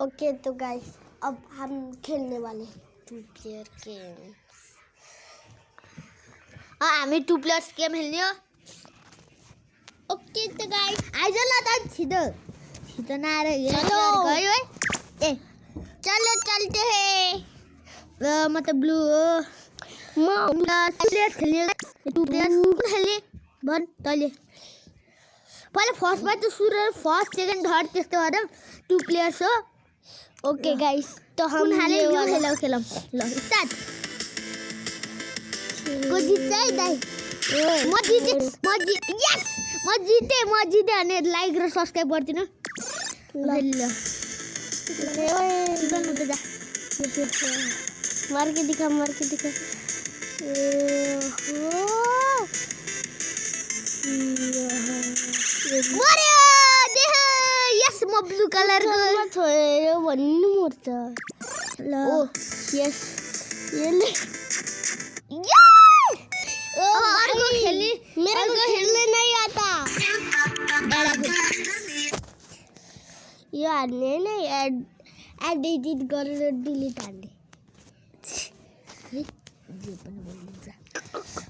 Okay तो guys अब हम खेलने वाले 2 प्लेयर गेम। हामी 2 प्लेयर्स गेम खेल्ने हो। ओके तो गाइस आइज ल त छिटो छिटो नआएर चलो। गयो है। ए चलो चलते हैं। म त ब्लू हो। म प्लेयर्स खेल्ने 2 प्लेयर्स खेल्ने भन तैले। पहिला फर्स्टमा त सुरु फर्स्ट सेकेन्ड थर्ड त्यस्तो गरौँ 2 प्लेयर्स हो। ओके गाइस तो हम कुन हाले ये यो वाला खेलौ ल स्टार्ट। को जित्छ है दाइ? म जिते यस म जिते अनि लाइक र सब्स्क्राइब गर्दिनु। ल गर्नु त जा मार के दिखा मर्यो देख यस म ब्लू कलर को छोयो भन्नु मर्छ ल ओ यस यसले अर्को खेल्ने मेरे को खेलने नहीं आता। यो हान्ने नै एड एडिट गरेर डिलिट हान्ने।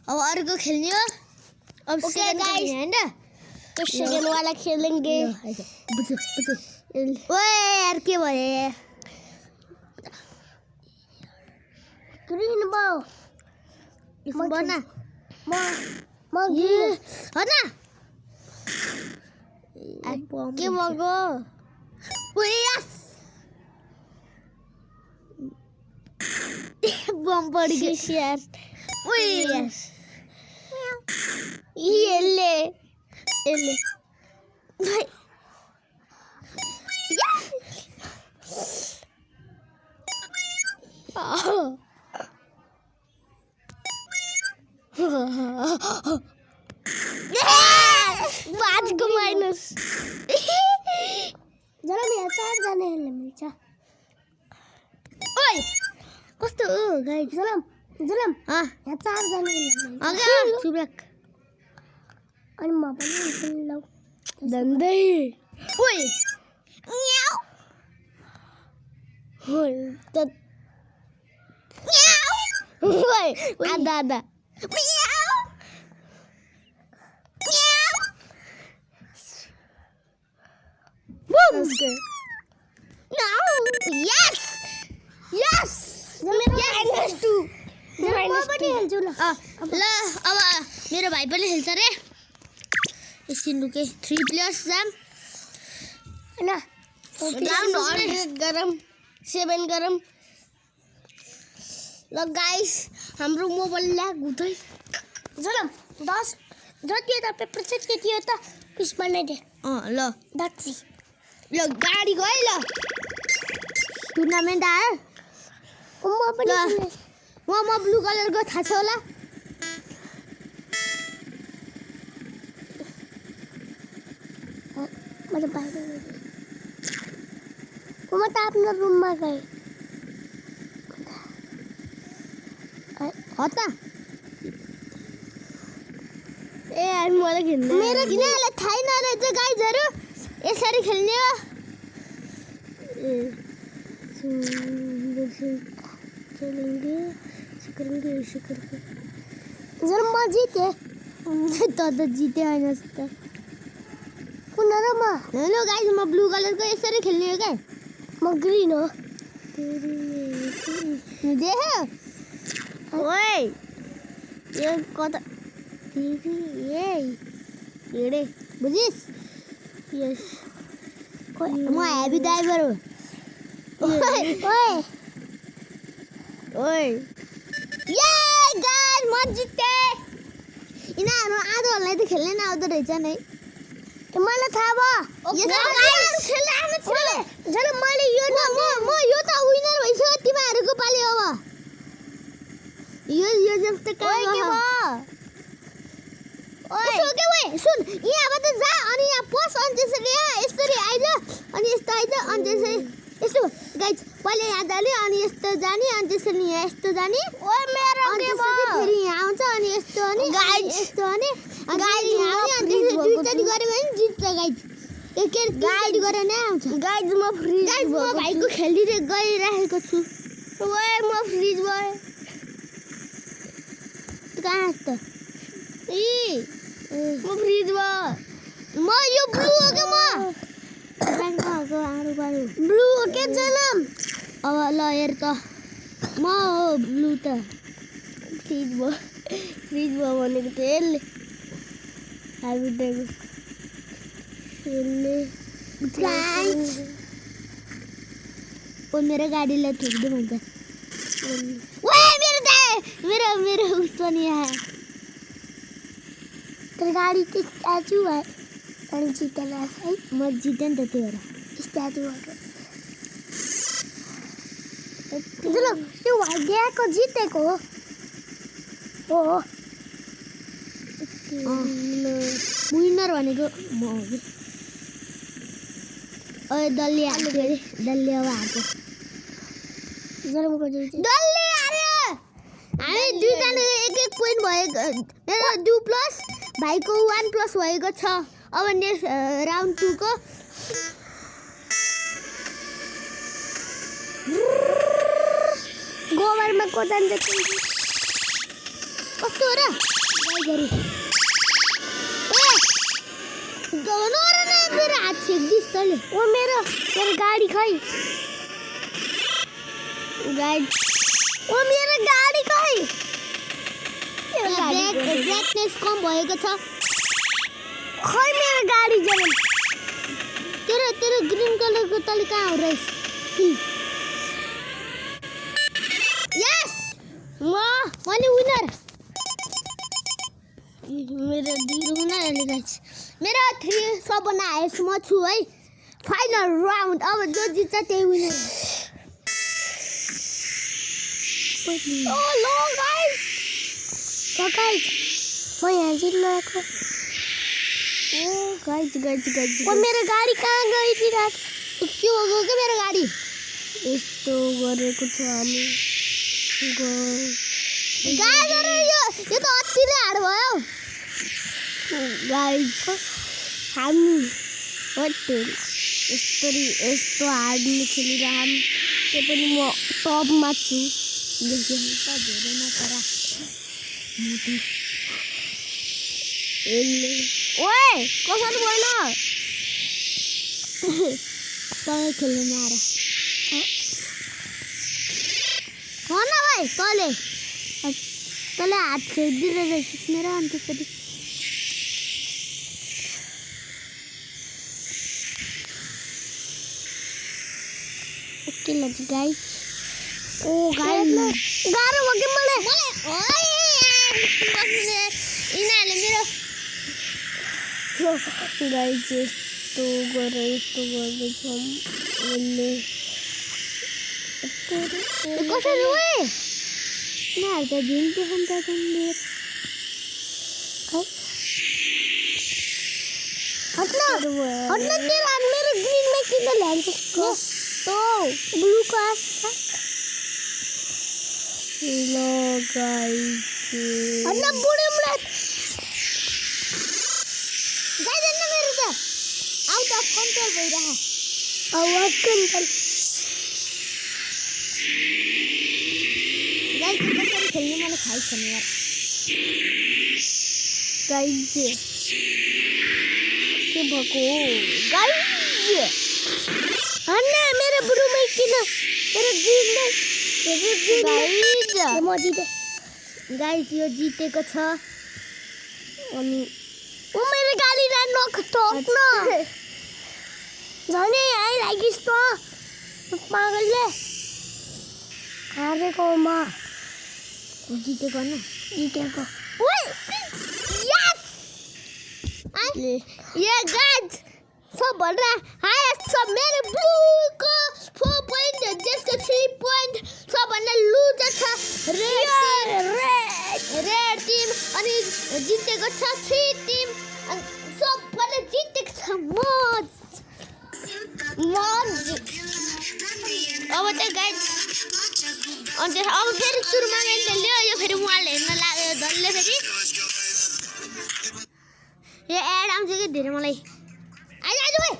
अब अर्को खेल्ने हो। अब ओके सेकेन्ड गाइस हैन तो सेकेंड वाला खेलेंगे। ओए यार के भयो ग्रीन बॉल बना म ग्रीन हैन के मगो यस बम पड़ गयो यार यस येले पाँच को माइनस जरा मैं चार जाने हैं मिर्चा ओए कस्तो हो गाइस जलम यहाँ चार जाने हैं अगा चुप अनि म पनि खेल्नु धन्दै ओए न्याउ होय त ओए आधा म्याउ बूम यस -2 म पनि खेल्छु ल ल अब मेरो भाइ पनि खेल्छ रे एकछिन रुके 3 प्लेयर्स जाम हैन राउन्ड 100 गरम 7 गरम ल गाइस हाम्रो मोबाइल ल्याग हुँदै जलम 10 जति त पेपर सेट के थियो त पिस बनाइदे ल दाक्सी ल गाडी गयो ल टुर्नामेन्ट आयो म पनि खेल्ने। म ब्लू कलरको थाहा छ होला म त बाहिर गएँ म त आफ्नो रुममा गएँ हो त ए अनि मलाई खेल्नु मेरो किनलाई थाहै नरहेछ गाइजहरू यसरी खेल्ने हो जर म जितेँ त जिते होइन त कुन र म हेलो गाइज म ब्लू कलरको यसरी खेल्ने हो क्या म ग्रीन हो देख ओए यो कता हेडे बुझिस यस म हेभी ड्राइभर हो ओए ओए ये गाइस म जिते यिनीहरू आधोहरूलाई त खेल्नै नआउँदो रहेछ नि मलाई थाहा भयो जर मैले यो म यो त विनर भइसक्यो तिमीहरूको पालि अब यो जस्तो काम ओए सुन यहाँबाट जा अनि यहाँ पस अनि त्यसरी यहाँ यसरी आइज अनि यस्तो आइज अनि त्यसरी यस्तो गाइज पहिले यहाँ जाने अनि यस्तो जाने अनि त्यसरी यहाँ यस्तो जाने फेरि यहाँ आउँछ अनि यस्तो अनि यस्तो अनि गाइज अनि त्यसरी दुईचोटि गऱ्यो भने जित्छ गाइज एकेर गाइड गरेर नै आउँछ गाइज म फ्रिज गाइस म भाइको खेलिरे गइरहेको छु ओए म फ्रिज भयो कहाँ त म फ्रिज भयो म यो ब्लू हो के म ब्याङ्कको आडु बाडु ब्लू हो के जलम अब ल हेर त म हो ब्लू त फ्रिज भयो भनेको थियो यसले हाबिटेको यसले गाइस ओ मेरो गाडीलाई ठोक्दो भन्छ ओए मेरो उसो नि आयो तेरो गाडी त स्ट्याचु भयो अनि जितेर है म जितेँ नि त त्यो भएर स्ट्याचु भएको जलम त्यो भाग्यको जितेको हो विनर भनेको म हो कि ओए दल्ली हाल्यो फेरि दल्ली अब हार्छ जलमको जिते दल्ली हार्यो हामी दुईजना एक पोइन्ट भएको मेरो 2 प्लस भाइको 1 प्लस भएको छ अब नेक्स्ट राउन्ड 2 को गोबरमा को जान्छ कस्तो हो र गाई गरु मेरो हात छेक्दिस् तैँले ओ मेरो गाडी खै गाइड ओ मेरो गाडी खै ब्राइटनेस कम भएको छ खै मेरो गाडी जलम तेरो ग्रीन कलरको तले कहाँ हो रहेछ यस मैले विनर मेरो 0 हुन आले गाइस मेरो 3 सबभन्दा हाइस्ट म छु है फाइनल राउन्ड अब जो जित्छ त्यही विनर ओ लो गाइस म यहाँ जित्नको ओ गाइस ओ मेरो गाडी कहाँ गइदिराको के हो गयो के मेरो गाडी यस्तो गरेको छ हामी गाजर यो त अति नै हार्ड भयो गाइस हामी होटेल यस्तो हार्डली खेलिरहम त्यो पनि म टपमा छु देखिन्छ धेरै नपर ओए कसरी भएन तँलाई खेल्नु नआएर भन भाइ तँले हात छेकिदिँदो रहेछस् मेरो अनि त्यसरी ओके लेट्स गाइस ओ गाइस गाह्रो भयो कि मलाई यिनीहरूले मेरो गाइस यस्तो गर्दैछौँ यसले कसरी ओए यिनीहरू त झिन्के खान्छ हट्न तेरो हात मेरो ग्रिनमा किन ल्यान्छस् कस्तो ब्लू को आशा ल गाइस हट्न बुढे मुला गाइस मेरो त आउट अफ कन्ट्रोल भइरह आउट अफ कन्ट्रोल गाइस कसरी खेल्नु मलाई थाहै छैन यार गाइस के भएको गाइस हन्ना मेरो बुढोमै किन मेरो ग्रिनमा गाइस म जिते गाइस यो जितेको छ अनि ओ मेरो गाडीलाई नखटोक्न झनै आइ लागिस् त पागलले हारेकोमा जितेको न जितेको ओए यस ये गाइस सबभन्दा हाइएस्ट छ मेरो ब्लूको 4 पोइन्ट जसको 3 पोइन्ट सबभन्दा लुजर छ रेड टिम अनि जितेको छ 3 टिम अनि सबभन्दा जितेको छ मज अब चाहिँ गाइस अनि अब फेरि टुर्नामेन्ट ल्यायो यो फेरि उहाँले हेर्न लाग्यो धनले फेरि यो एड आउँछ कि धेरै मलाई आइज भाइ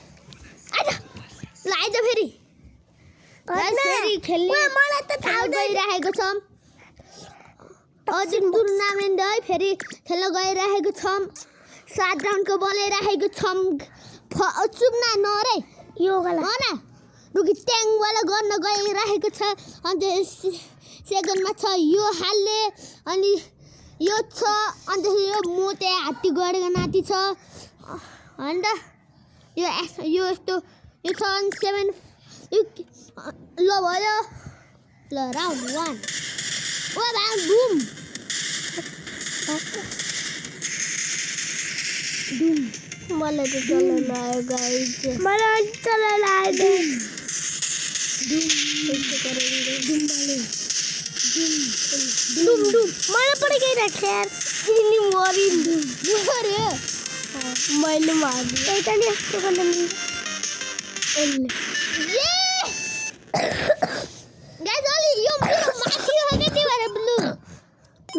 ल आइज फेरि गाइस फेरि खेल्ने मलाई त थाहा गइरहेको छौँ अझै टुर्नामेन्ट है फेरि खेल्न गइरहेको छौँ 7 राउन्डको बनाइरहेको छौँ चुप्न नरे यो गला हो न रुकी ट्याङवाला गर्न गइरहेको छ अन्त सेकेन्डमा छ यो हाल्ने अनि यो छ अन्त यो मोटे हात्ती गरेको नाति छ अन्त यो यस्तो यो छ 7 ल भयो ल राउन्ड 1 ओ राउन्ड बुम मलाई त चल्न लाग्यो गाइस मलाई चल्न लाग्यो डुम मलाई पनि गइरहेको छ यार तिमी मरिन् मर्यो मैले मार्नु एउटा नि यस्तो गर्न मिल्छ गाइस अलि यो माथि हो के त्यो भएर ब्लू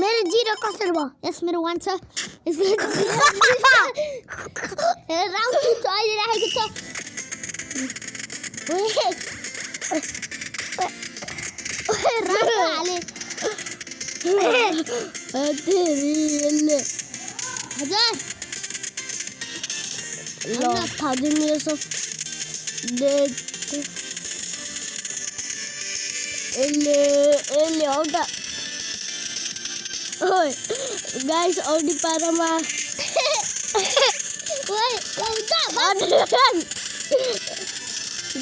मेरो 0 कसरी भयो यस मेरो 1 छ राउन्ड 2 चलिरहेको छ ओए राम्रो हाले हजुर ल थाहा मेरो सब डेट यसले आउँदा ओए गाइस औडी पारामा ओए आउँदा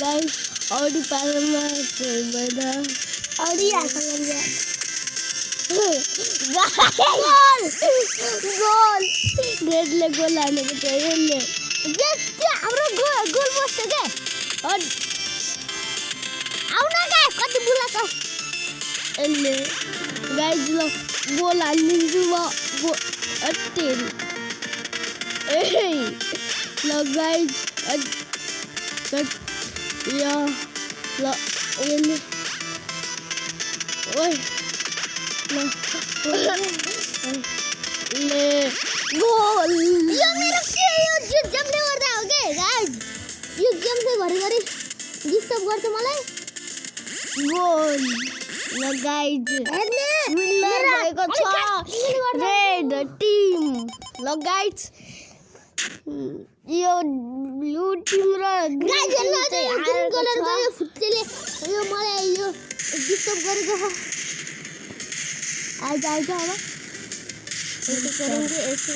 गाइस औडी पारामा भएन औडी आसँग गोल रेडले गोल हानेको छ यसले हाम्रो गोल बस्छ के आउन के कति बुलाछ यसले गाइस ल गोल हालिदिन्छु म अत्तेरी ल गाइस या ल यसले ओए ले गोल यो मेरो के यो गेमले गर्दा हो के गाइस यो गेम चाहिँ घरिघरि डिस्टर्ब गर्छ मलाई गोल ल गाइस विनर भएको छ रेड टिम ल गाइस यो ब्लू टिम र गाइस ग्रीन कलर गयो फुच्चेले यो मलाई यो डिस्टर्ब गरेको छ आइज अब ऐसे करेंगे ऐसे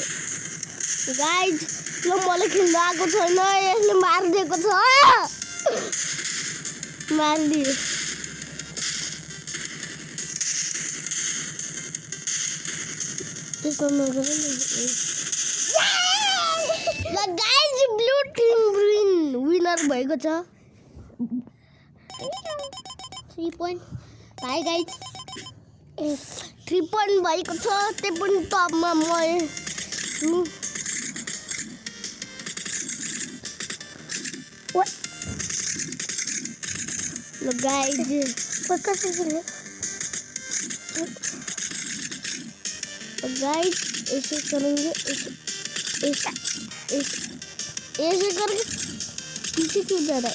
गाइस ल मलाई खेल्न आएको छैन यसले मारिदिएको छ मारिदियो त्यसो नगर ल गाइस ब्लू टिम विनर भएको छ 3 पोइन्ट बाइ गाइस 3 पोइन्ट भएको छ त्यो पनि टपमा म ल गाइस कसरी गाइस ऐसे करेंगे ऐसे करके पीछे क्यों जा रहा है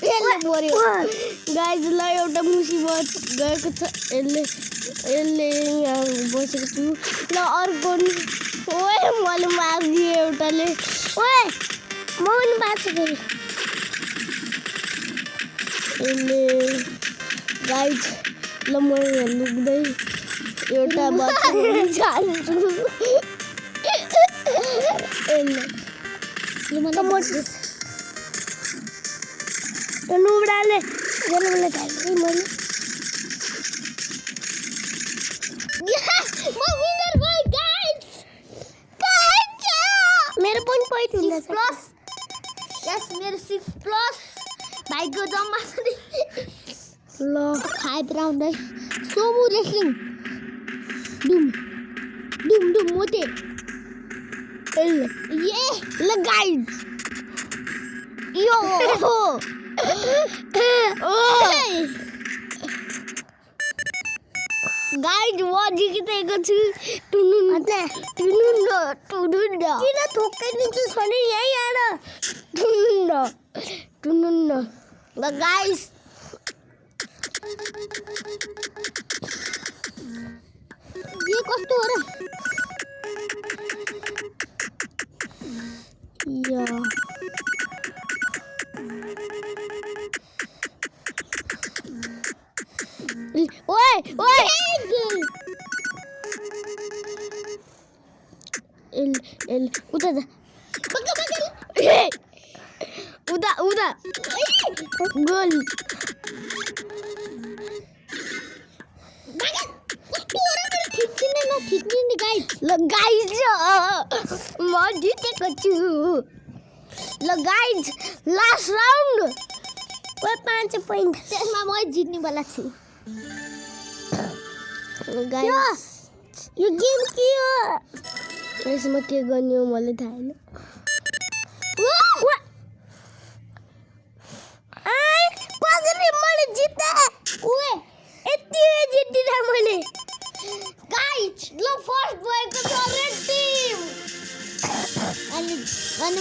यसले मर्यो गाइस ल एउटा मुसिबत गएको छ यसले यहाँ बसेको छु ल अर्को ओए मैले मारिदिएँ एउटाले ओए म पनि बाँच्छु फेरि यसले गाइस ल म यहाँ लुक्दै एउटा बाथरुम जान्छु यसले लुब्राले जन्मले खाएको मैले म विनर भए गाइस मेरो पनि पोइन्ट हुँदैछ प्लस यस मेरो 6 प्लस भाइको जम्मा ल 5 राउन्ड है सोमु रेस्लिङ डुम डुम डुम मोटे ये ल गाइस यो गाइज म जितेको छु टुनुन किन ठोक्काइदिन्छस् भने यहीँ आएर टुनुन ल गाइज ये कस्तो हो र या ओए ओए एल उता जा उता गोल ल गाइज म जितेको छु ल गाइज लास्ट राउन्ड 5 पोइन्ट त्यसमा म जित्नेवाला छु गाइज यो गेम के हो यसमा के गर्ने हो मलाई थाहा छैन कसरी मैले जिते ओए यति जित्दिन मैले गाइज ल फर्स्ट भएको छ रेड टिम अनि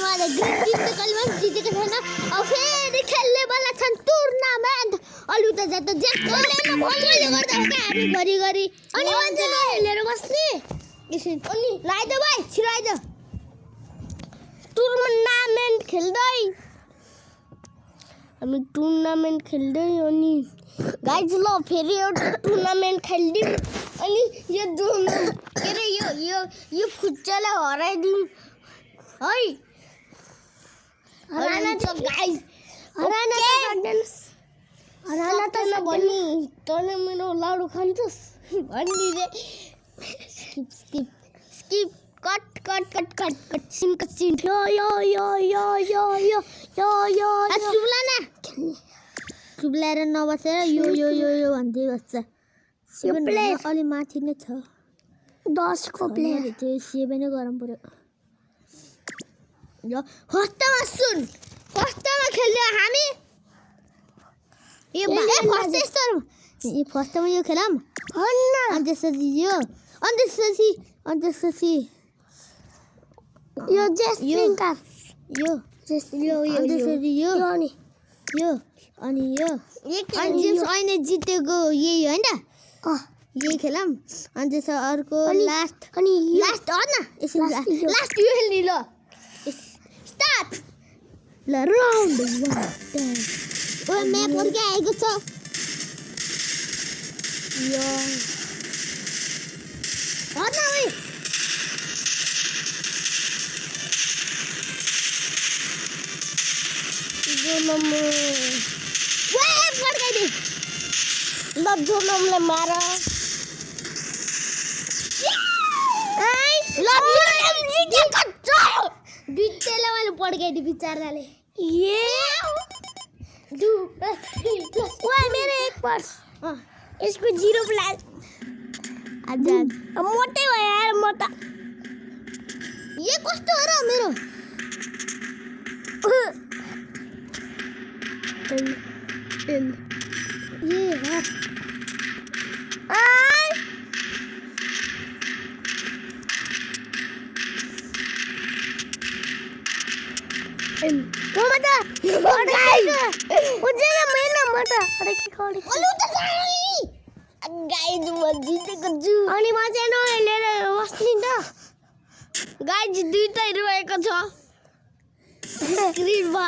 मलाई ग्रिन टिमले कहिले पनि जितेको छैन अब फेरि खेल्नेवाला छन् टुर्नामेन्ट अलि उता जा त ज्याक गर्दैन भोलिले गर्दा हो क्या हामी घरिघरि अनि मान्छेले खेलेर बस्ने यसरी अनि लाइद भाइ छिराइद टुर्नामेन्ट खेल्दै हामी टुर्नामेन्ट खेल्दै अनि गाइज ल फेरि एउटा टुर्नामेन्ट खेल्दिउँ अनि यो के अरे यो खुच्चालाई हराइदिउँ है हराना छ गाइज हराना त नभनी तँले मेरो लाडु खान्छस् भनिदिए स्किप कट सिन चुब्ला न चुब्लाएर नबसेर यो भन्दै बस्छ अलि माथि नै छ 10 को प्लेयर त्यो 7 नै गरम पर्यो यो फर्स्टमा खेल्यो हामी फर्स्टमा यो खेलौँ अनि त्यसपछि यो जेस्लिङ कार यो अनि अहिले जितेको यही होइन यही खेलौँ अनि त्यसो अर्को लास्ट हो न लास्ट यो खेल्ने ल स्टार्ट ल राउन्ड 1 ओ म्याप वर्क आएको छ यो हट न ओइ जोनमले मार बित्तेले मैले पड्काइदिएँ बिचाराले मेरो 1 पर्स यसको 0 प्लस मोटै भयो यार म त ये कस्तो हो र मेरो ये हात गाइज म जितेको छु अनि म चाहिँ नहेलेर बस्ने त गाइज दुईटै रहेको छ स्क्रिनमा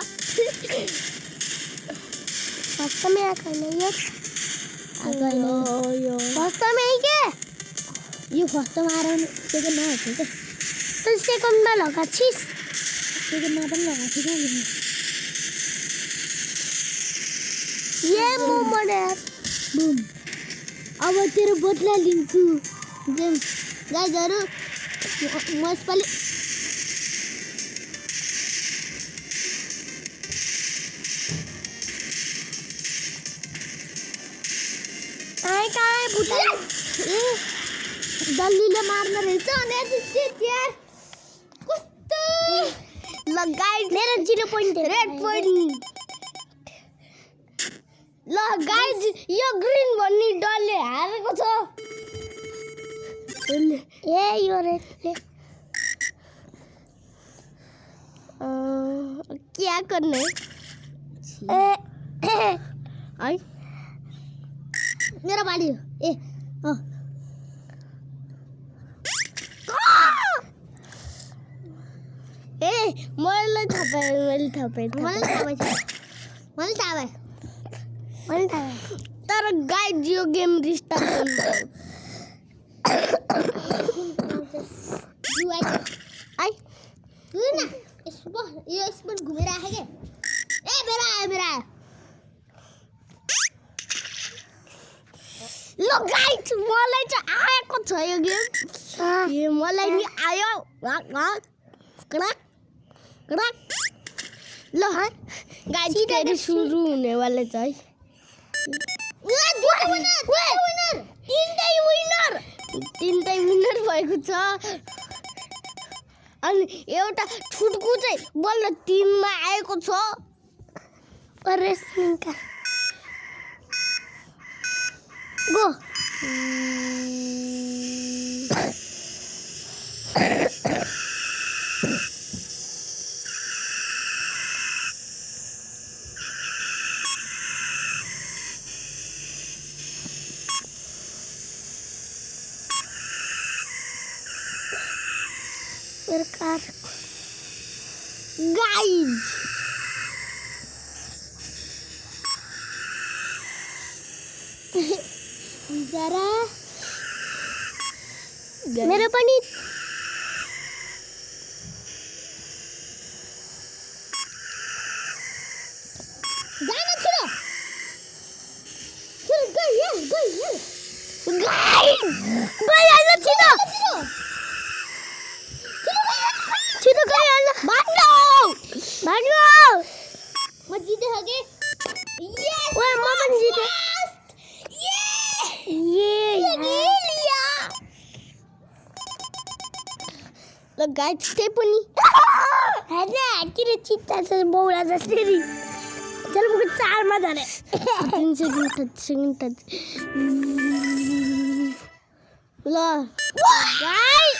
फर्स्टमै आएको फर्स्टमै के यो फर्स्टमा आएर सेकेन्डमा आएको क्या त सेकेन्डमा लगाएको छिस् सेकेन्डमा पनि लगाएको थियो क्या ये मोमोड बुम अब तेरो बदला लिन्छु जेम्स गाइजहरू म यसपालि डल्लीले मार्न रहेछ अनि यार कस्तो ल गाइज मेरो 0 पोइन्ट रेड पोइन्ट ल गाइज यो ग्रीन भन्ने डलले हारेको छ ये योर क्या करना है आई मेरा बाली ए मलाई थाहा पाएँ तर गाइड यो गेम रिस्टार्ट गर्नु आई ये इसमें घूमेर आए क्या ए मेरा आया ल गाइड मलाई चाहिँ आएको छ यो गेम ए मलाई नि आयो कडक ल गाइड फेरि सुरु हुनेवाला छ है तीनटै विनर भएको छ अनि एउटा छुटकु चाहिँ बल्ल 3 मा आएको छ रेस्लिङका गो सरकार गाइड जरा मेरो पनि जान छिटो गाइड गइहाल्छ छिटो गइहाल्छ भाग्नु म जिते हगे ओए म पनि जिते ल गाइड त्यही पनि किन चित्ता छ बौला जसरी चल मुख 4 मा जाने 3 सेकेन्ड ल गाइड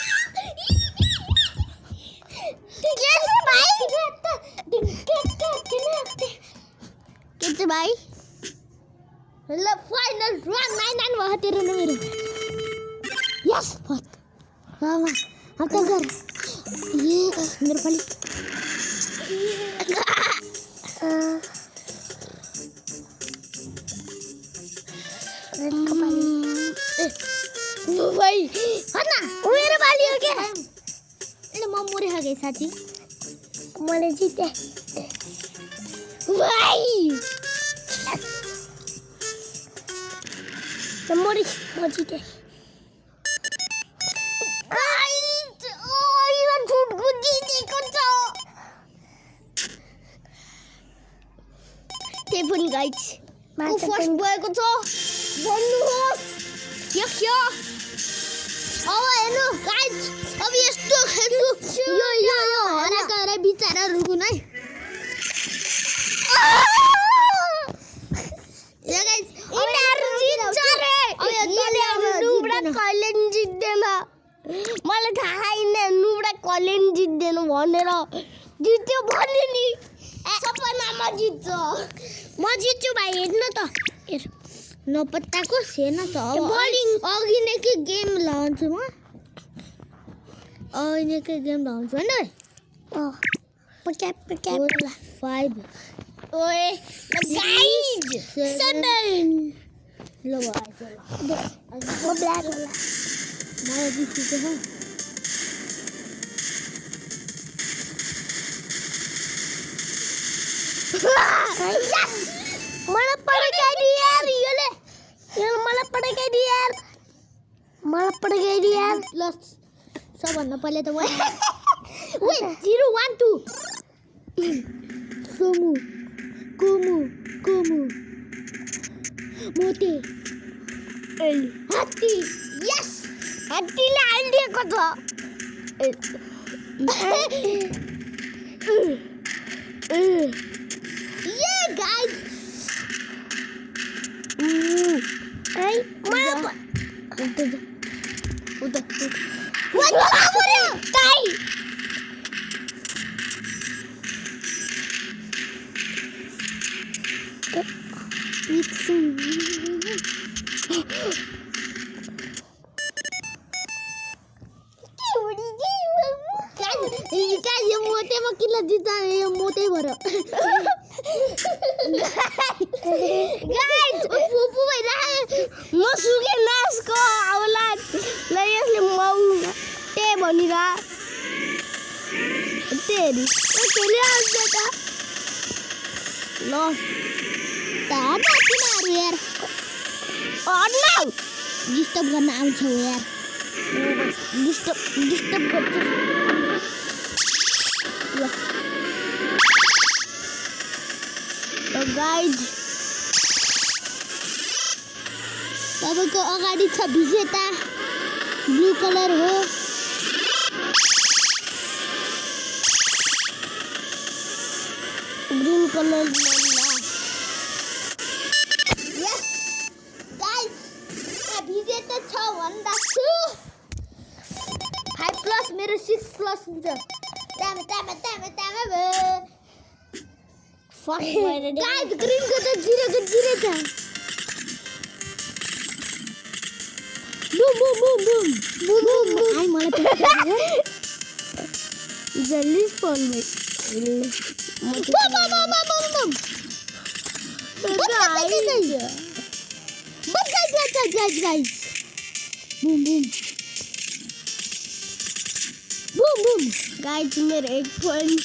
के भाइ ल फाइनल रन 9 भयो तेरो न मेरो यस फर्स्ट मामा अब त गर ये मेरो पनि भाइ हना मेरो बाली हो के ले म मोरे हगे साथी मैले जिते भाइ मोरी म जिते त्यही पनि गाइड को फर्स्ट भएको छ भन्नुहोस् यो अब हेर्नु गाइड अब यस्तो खेल्नु यो हरेका रे बिचाराहरुको नै यो गाइड यिनीहरु जित्छ रे यिनीहरु नुब्रा कहिले नि जित्दैन मलाई थाहा छैन नुब्रा कहिले नि जित्दैन भनेर जित्यो भने नि सबैमा जित्छ म जित्छु भाइ हेर्नु त हेर नपत्ताको सेना त बलिङ अघि नै के गेम लाउँछु म अघि नै के गेम लाउँछु हैन पक्याप 5 ओए गाइड 7 ल भाइ म ब्ल्याक होला मलाई जित्छु ह यस मलाई पड्काइदियो यार योले मलाई पड्काइदियो यार ल सबभन्दा पहिले त वेट 0 1 2 सोमु कुमु मोटे हात्ती यस हात्तीले हालिदिएको छ ये गाइस आई उता काय काय मोठे मकीला दिता मोठे भर गाइस फुफू भइरा मसुके नासको औलाद लयसले माउ ते भनिरा तेरी केले आज बेटा ल ताता किन यार अड्नाउ डिस्टर्ब गर्न आउँछ यार डिस्टर्ब गर्छ ल गाइज तपाईको अगाडि छ विजेता ब्लू कलर हो ग्रीन कलर यस गाइस विजेता छ भन्दा छु 5 प्लस मेरो 6 प्लस हुन्छ फक गाइस ग्रीन को त 0 छ बुम आई मलाई जल्दी स्पॉन भाई गाइस बुम गाइज मेरे 1 पॉइंट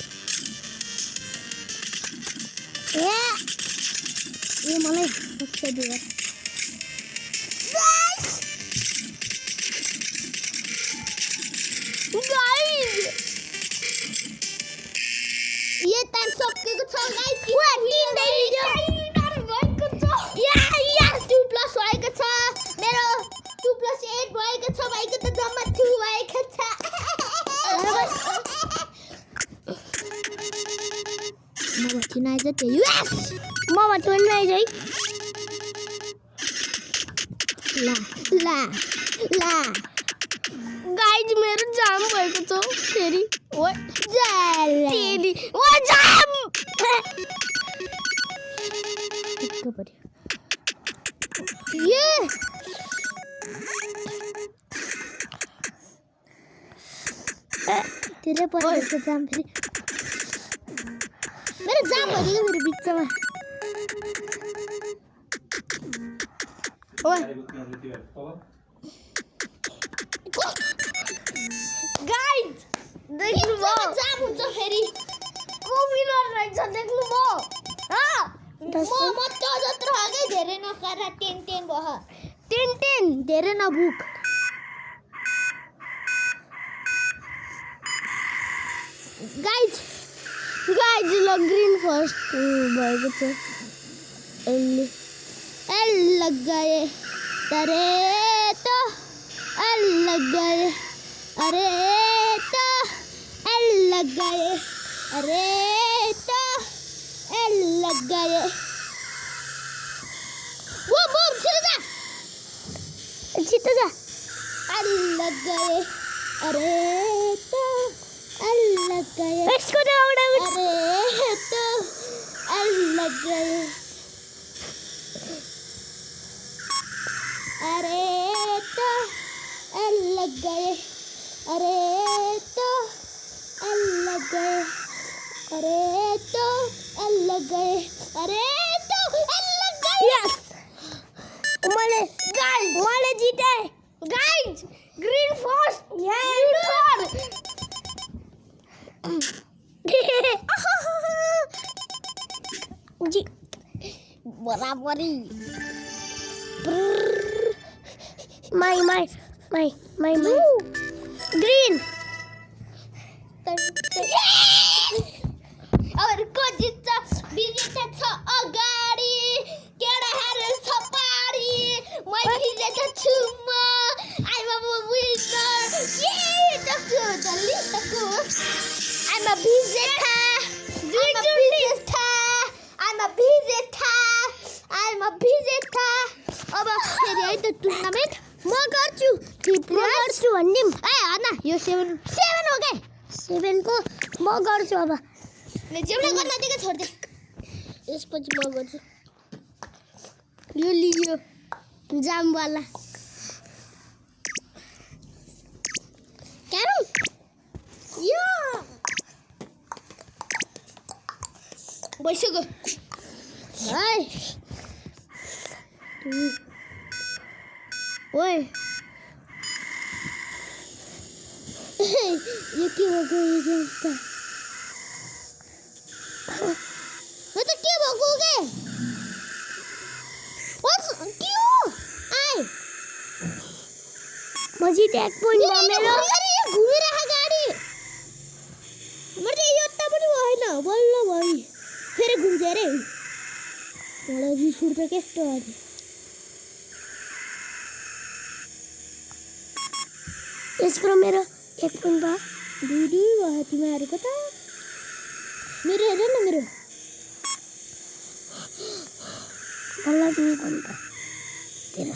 ये मलाई कस्तो दियो गाइज ये टाइम सकिएको छ गाइस यस 2 प्लस भएको छ मेरो 2 प्लस 8 भएको छ भाइको त जम्मा 2 भएको छ ममा किन आइज त्यो यस ममा टोल्न आइज है ला गाइज मेरो जाम भएको छ फेरि ओए जाल तेरी ओ जाम टिक्क पर्यो ये तेरे पर जाम फेरि मेरो जाम भयो मेरो बिचमा ओए गाइज देख्नु भयो जाम हुन्छ फेरि कोविनर रहेछ देख्नु भयो म त जत्रो अगाडि धेरै नखरा 10 भयो 10 धेरै नभुक गाइज ल ग्रीन फर्स्ट भएको छ एल लग गए तरे तो एल लग गए अरे तो एल लग गए अरे तो एल लग गए वो छिटो जा एल लग गए अरे तो एल लग गए यसको त एउटा अरे तो एल लग गए अरे तो एल लग गए अरे तो एल लग गए अरे तो एल लग गए अरे तो एल लग गए यस मैले जिते गाइज ग्रीन फर्स्ट जी बराबरी माई ग्रीन अर्को जित्छ विजेता छ अगाडि केटाहरू छ पारी म विजेता छु म आइम अ विनर ये टक्को जल्दी टक्को आइम अ विजेता आइम अ विजेता अब फेरि है त टुर्नामेन्ट म गर्छु भन्दिम ए हैन यो 7 हो के 7 को म गर्छु अब जेमले गर्न दिएको छोड दे यसपछि म गर्छु यो लियो जाम वाला क्यारम यो बैसको हाय ओए ये के भएको यो गेमस्ता मैं तो के भएको के के हो आइ मजिद 1 पोइन्ट भयो मेरो घुमिरहेको गाडी मैले यो त पनि होइन बल्ल भयो फेरि घुम्छ अरे मलाई 20 रुपैयाँ कस्तो आयो यसको मेरो 1 पोइन्ट भयो दुई भयो तिमीहरूको त मेरो हेर न मेरो बल्ल 2 पोइन्ट तेरा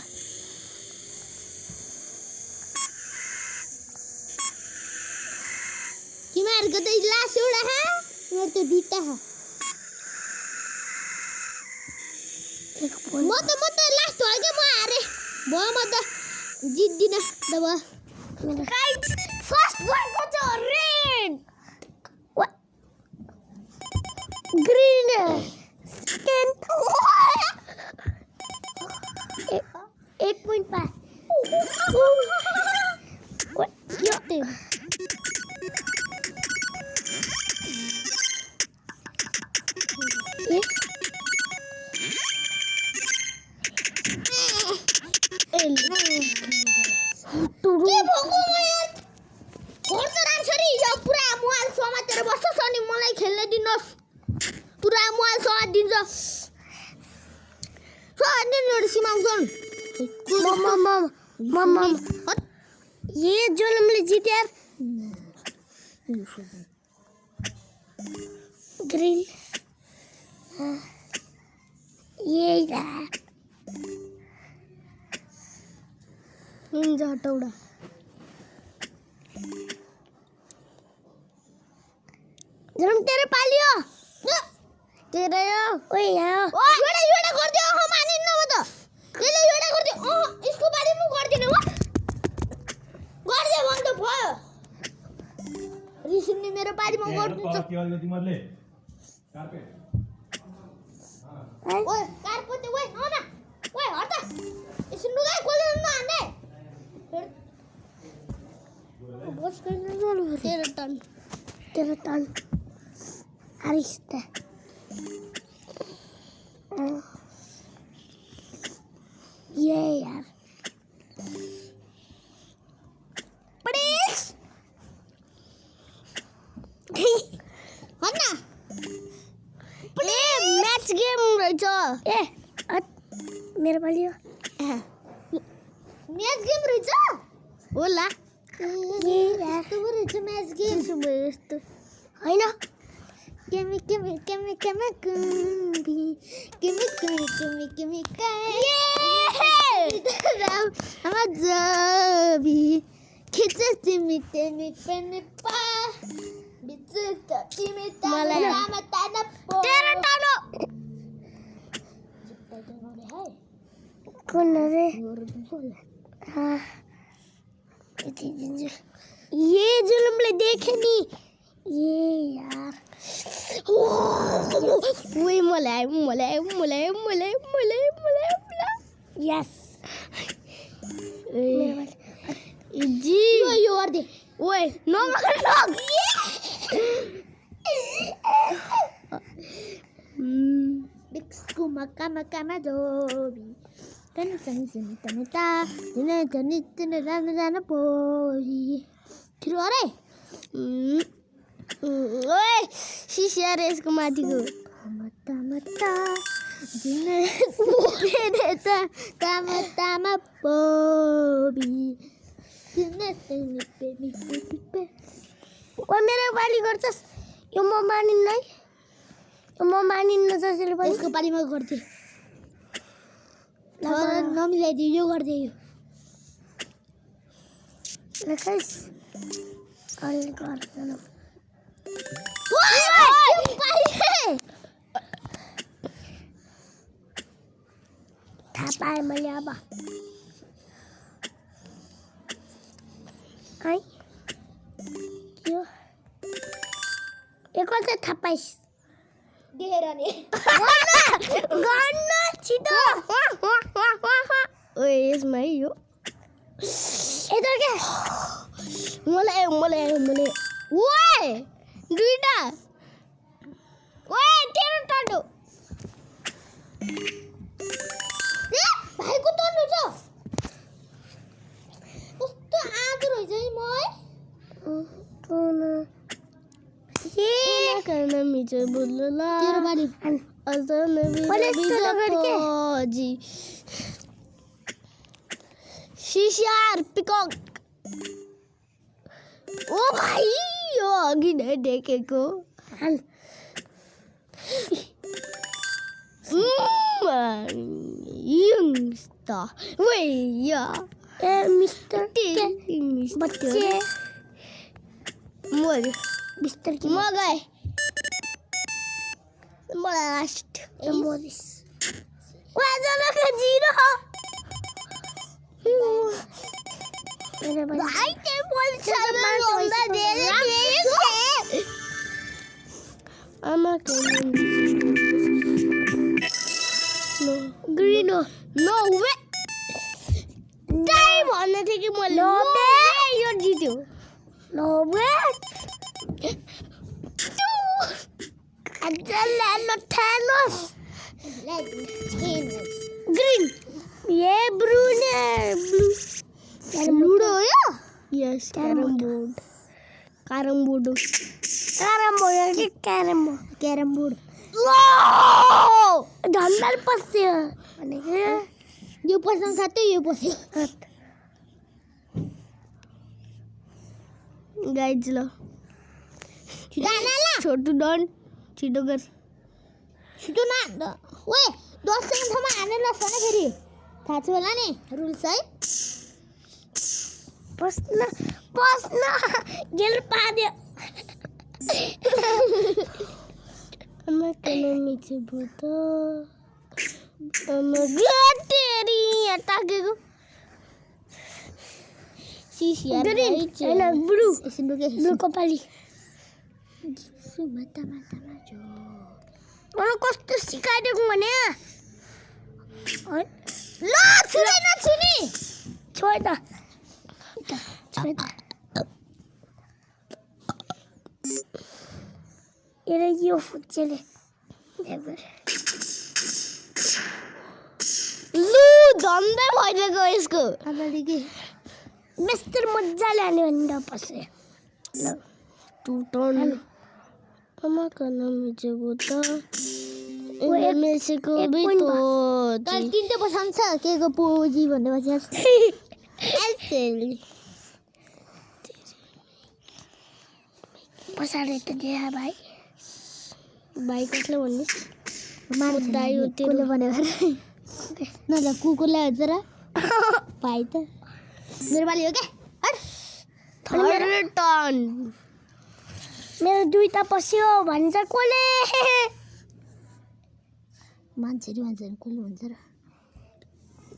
तिमीहरूको त लास्ट एउटा ह मेरो त दुईटा ह म त लास्ट हो के म हारे भयो म त जित्दिन दबा गाइस फर्स्ट भएको छ रेड ग्रीन सेकेन्ड 1 पोइन्ट पाए यो टिम के भएको म यार घर त रान्छरी यो पुरा मोबाइल समातेर बस्छस् अनि मलाई खेल्न दिनुहोस् पुरा मोबाइल समात दिन्छ सन्दिनहरु सिमाउँछन् मम ये जोलमले जित्यो ग्रीन ये निंजा हटौड़ा जन्म तेरे पालियो तेरे यो ओए यहाँ ओए योडा कर दियो हम मानिन न म त त्यसले योडा कर दियो इसको पाली मु गर्दिन हो कर दे भन्छ भयो रिसिनी मेरो पाली म गर्दिन्छु के गर्नु तिमीहरुले कार्पेट ओए कार्पेट ओए आउन ओए हट यसो लुगाई खोलेर नहान्ने बस गर्न जानु तेरो टन आरिस्ता ये यार प्लीज हन्ना प्ले मैच गेम रहेछ ए मेरो पालियो मैच गेम रहेछ होला ये यार तो रहेछ मैच गेम सुबह यस्तो हैन केमी I'm a zombie. Kids are timmy penny pa. Bitches are timmy tama tana po. Teratano. कौन है? हाँ. ये जुल्म ले देखे नहीं. ये यार. वही मलाई. Yes. जी. यो और दे. ओए नो लॉग. Bixku makama dobi. Kan tanita. Dana poli. Kiro are. ओए शीशा रे इसको माटी को मता जिने पूरे देता तमा पोबी जिने पे ओ मेरो पाली गर्छस् यो म मानिन्न है यो म मानिन्न जसले पनि यसको पालीमा गर्थे नमिलाइदियो यो गर्दै यो ल गाइस अहिले गर्दैन थाहा पाएँ मैले अब है यो एक चाहिँ थाहा पाइस् देखेर नि गर्न छिटो ओए यसमा है यो यता के मलाई ओए दुईटा ओए तेरो टाटो ए भाइको तर्नु छ कस्तो आदर रहेछ है म ये करना मुझे बोलला तेरो बारी अजन जी शिशार पिकॉक ओ भाइ यो अघि नै देखेको यंगस्टर वैया ए मिस्टर बच्चे मोर बिस्तर की मगाए लास्ट मोरिस वाजना का जीरो भाई के बोल चला रोंदा दे आमा के नो ग्रीनो नो वे टाइम भन्ने थियो कि मैले नो बे यो जित्यो no way Thanos. Green. Yeah, blue. Ludo, yeah? Yes, carrom board. Carrom board. Wow! Dandal pasya. यो पर्सन साथै यो पस्यो गाइज ल छोटु डन छिटो गर छिटो न ओए 10 सेकेन्डसम्म हान्ने नसने फेरि थाहा छ होला नि रुल्स है पस्न गेल पाद्यो अम्मा कने मिचे भूत अम्मा गटेरी अटाकेको सिसिया हैन ब्लू कपाली मता जो मलाई कस्तो सिकाइदिएको भने ल छुने नछुने छोड त एरे यो फुच्चेले लु झन्डै भइरहेको यसको अगाडि के मिस्टर मजाले हाल्यो भने पसे ल टु टर्न अम्मा कना मुझे बोता में से को भी तो तर तिनटे पसन्द छ के को पोजी भन्ने पछि पछाडि त दिया भाइ कसले भन्ने मुद्दा यो तेरो भने न ल कुकुरलाई हुन्छ र भाइ त मेरो बाली हो के थर्ड टर्न मेरो दुईटा पस्यो भन्छ कोले मान्छेहरू कसले भन्छ र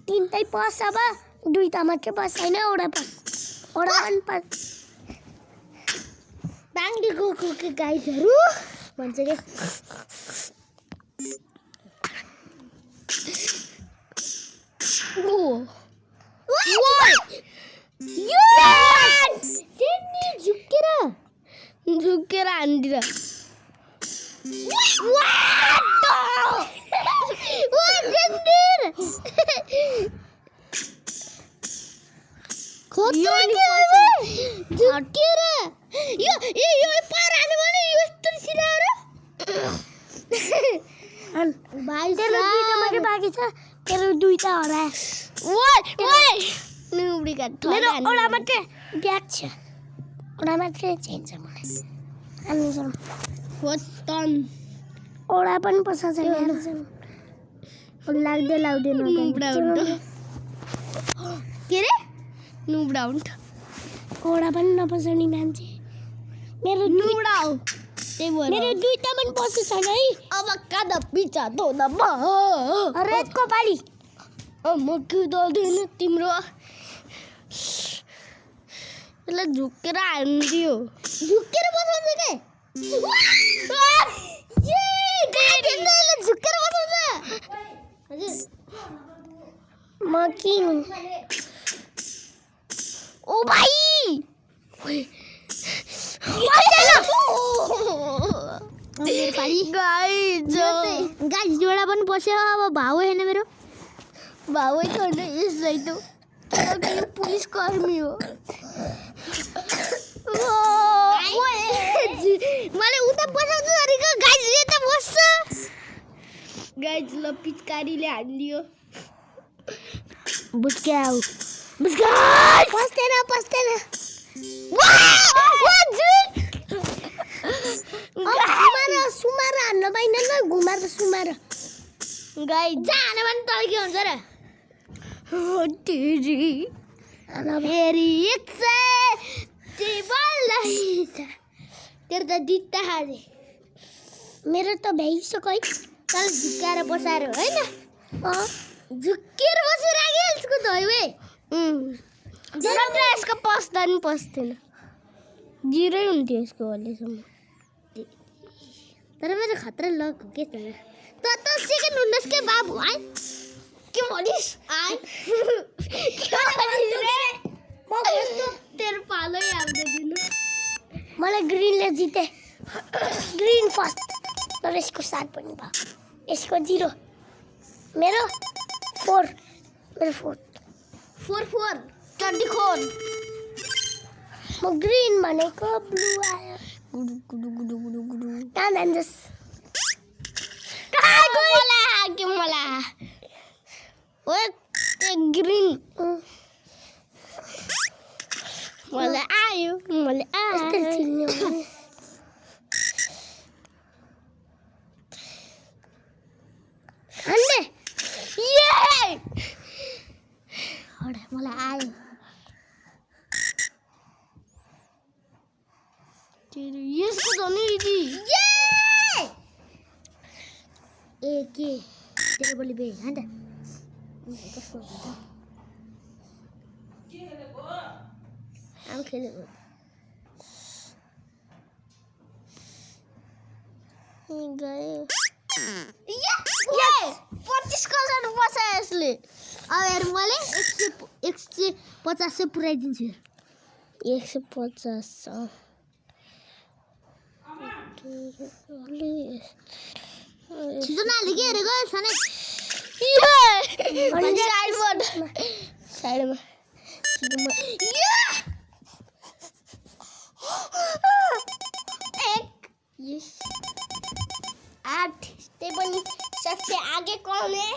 तिनटै पस अब दुईटा मात्रै पस हैन एउटा पस बाङ्गीको कुकुर गाइजहरू भन्छ के झुकेर हान्दिर बाँकी छ तेरो दुईटा हरा मेरो एउटा मात्रै ब्याग छ एउटा मात्रै चाहिन्छ मलाई एउटा पनि पसाउँछ लाग्दैन के रे नुब्राउन्ट घोडा पनि नपसाउने मान्छे मेरो नुडाउ त्यही भएर मेरो दुईटा पनि पसेको छैन है अब कादा पिचा धोदा म रेतको पाली म कुदाउँदैन तिम्रो यसलाई झुकेर हान्दियो झुकेर बसाउँछ के झुकेर बसाउँछ हजुर म किन ओ भाइ गाइस जोडा पनि पस्यो अब भाउ होइन मेरो भाउ छैन यसै त यो पुलिस कर्मी हो मलाई उता बसाउँछ अरेको गाइस यता बस्छ गाइस ल पिचकारीले हान्दियो बुस्क्याउ बुस्क्याउ पस्दैन सुमार हान्न पाइँदैन घुमाएर सुमार गाई जाने भने तल के हुन्छ र फेरि तेरो त दित्ता हारे मेरो त भ्याइसक्यो है तल झुक्काएर बसाएर होइन झुक्किएर बसिराख्यो यसको धोइवे यसको पस्दा नि पस्दैन जिरै हुन्थ्यो यसको अहिलेसम्म तर मेरो खतरा लक हो के त सेकेन्ड हुनुहोस् के बाबु आइ के भनिस् आइ तेरो पालै हाल्दैन मलाई ग्रिनले जिते ग्रिन फर्स्ट तर यसको 7 पनि भयो यसको 0 मेरो 4 मेरो 4 24 म ग्रिन भनेको ब्लू आयो कहाँ जान्छस् मलाई ग्रिन मलाई आयो मलाई आयो यसको धनी दिदी ए के तेरो बोली बे हैन कस्तो हुन्छ आम खेलेको गयो 25 कलर बसा यसले अब हेर मैले 150 से पुऱ्याइदिन्छु 150 छिटो नाले के हेरेको सनै साइडमा आठ ते पनि सबसे आगे कौन है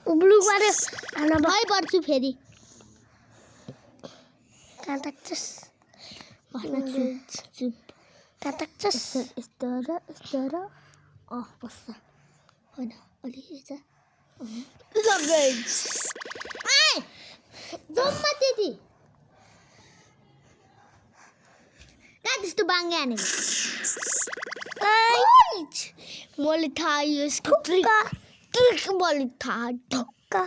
ब्लू मारे खाना भइ पर्छु फेरि कहाँ तक्छस् चुप कहाँ तक्छस् यस्तो र बस्छ होइन अलि जम्मा त्यति कहाँ त्यस्तो बाङ्गे हानेको मैले थाहा यसको ट्रिक मैले थाहा ढक्का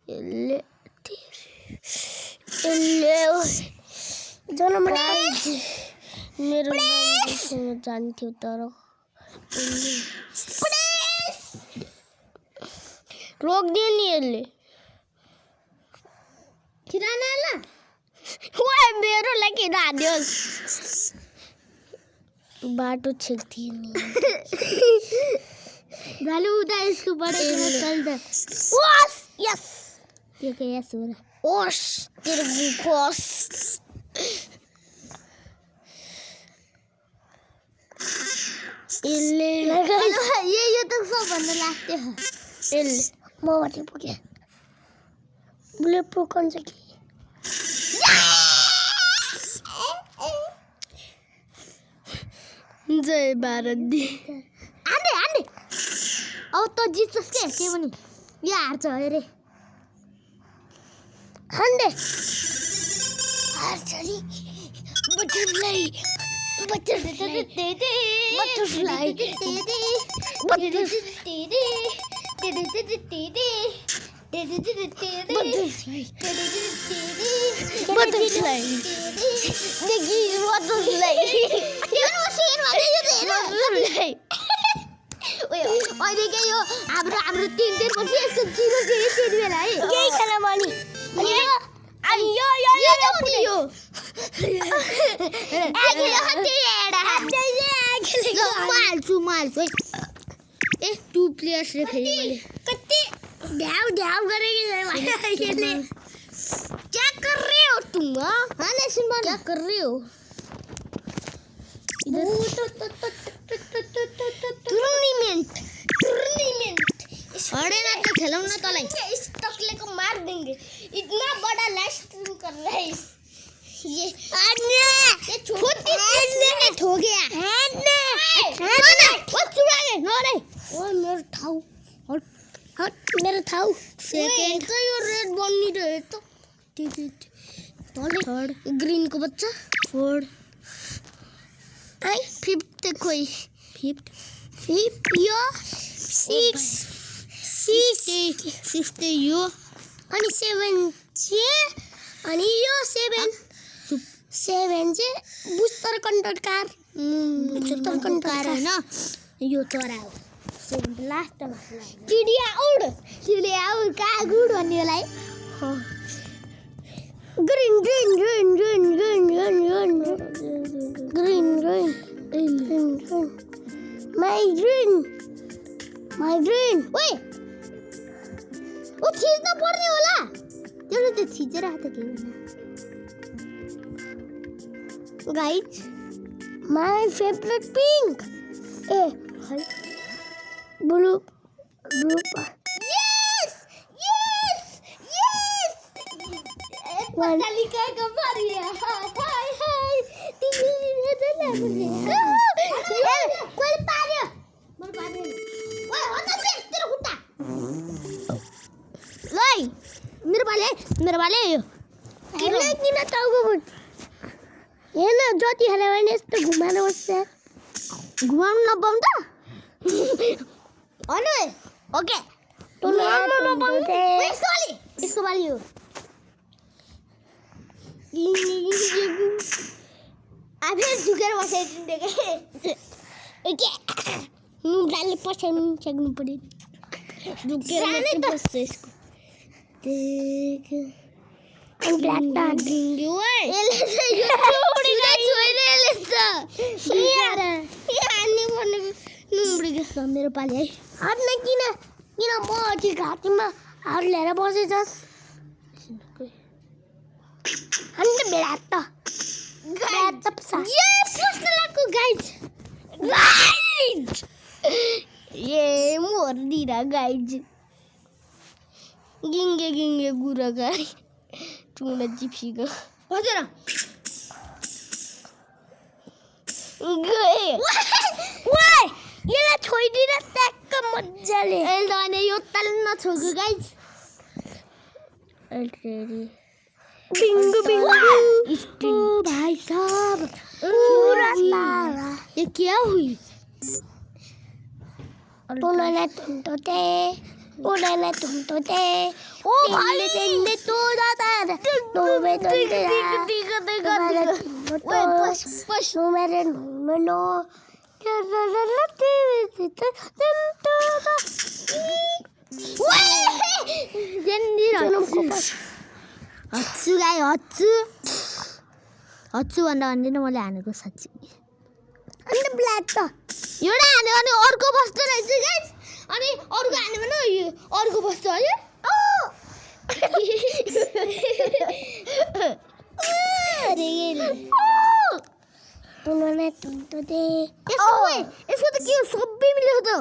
यसले जन्म मेरो नामसँग जान्थ्यो तर रोक्दियो नि यसले किराना मेरो लागि हान्योस् बाटो छेक्थ्यो नि गालु उदा यसको बाट चल्दा ओस यस के यस हो र ओस तेरो बुकोस यसले यो त सबभन्दा लाग्थ्यो यसले म माथि पुगेँ बुले पुगन्छ कि जय भारत दी आने अब त जित्छस् के पनि यो हार्छ अरे हंडे archery butterfly butterfly butterfly butterfly देखिए बटरफ्लाई अहिले के यो हाम्रो हाम्रो 3 दिनपछि यस्तो चिरो चाहिँ त्यति बेला है केही छैन मनी अनि यो माल्छु ए 2 प्लेयर्सले फेरि मैले कति ढ्याउ गरेको क्या कर रहे हो तुम हाँ लेसन क्या कर रहे हो टूर्नामेंट अरे ना तो खेलो ना तो लाइन इस टकले को मार देंगे इतना बड़ा लाइव स्ट्रीम कर रहा है ये छोटी ने हो गया वो चुरा गए नो रे ओ मेरा थाउ सेकंड तो यो रेड बन नहीं रहे तो थर्ड ग्रीन को बच्चा फोर्थ आई फिफ्थ कोई फिफ्थ यो सिक्स्थ यो अनि 7 अनि यो 7 चाहिँ बुस्टर कन्ट्रोल कार हैन यो चरा हो 7 लास्टमा चिडिया उड का गुड भन्नेलाई ग्रीन my green ओए ओ खिच्न पर्ने होला त्यसले त खिचेर हात के गाइस my favorite pink ए है blue yes पतालिका का मारिया हाय तिमीले त लाग्ने कोही पार्यो म पार्दैन ओए हो त तेरो खुट्टा लै मेरो बाले यो किन टाउको हेर्न जति हाल्यो भने यस्तो घुमाएर बस्छ घुमाउनु नपाउँ त अनु ओके यसको बाली हो आफै झुकेर बसाइदिँदै के ओके नुब्राले पछाउनु सक्नु पर्यो झुकेर मात्रै बस्छ यसको देख ब्ल्याक डान्स ओए यसले यो छोइरहेले छ यार हान्ने भनेको नुब्रीको मेरो पाली है हान्न किन म अझै घाँटीमा हात ल्याएर बसेछस् हान्न बेला त ये पुस्तलाको गाइज ये मोर्दिरा गाइज गिङ्गे गुरागारी चुना जिप्सीको हजुर गए ओए यसलाई छोइदिन ट्याक्क मज्जाले अहिले भने यो ताल नछोगु गाइज अलरेडी बिंगु ओ भाई साहब पूरा तारा ये क्या हुई उन्होंने तुम तो थे ओ भाई ने तो जाता है तो मैं तो बस मेरे मनो हच्छु भन्दा भन्दैन मैले हानेको साँच्ची अनि ब्ल्याक त एउटा हान्यो भने अर्को बस्दो रहेछ गाइस अनि अर्को हान्यो भने यो अर्को बस्छ है अरे उन्होंने तुम तो दे इसको तो क्यों सब भी मिले तो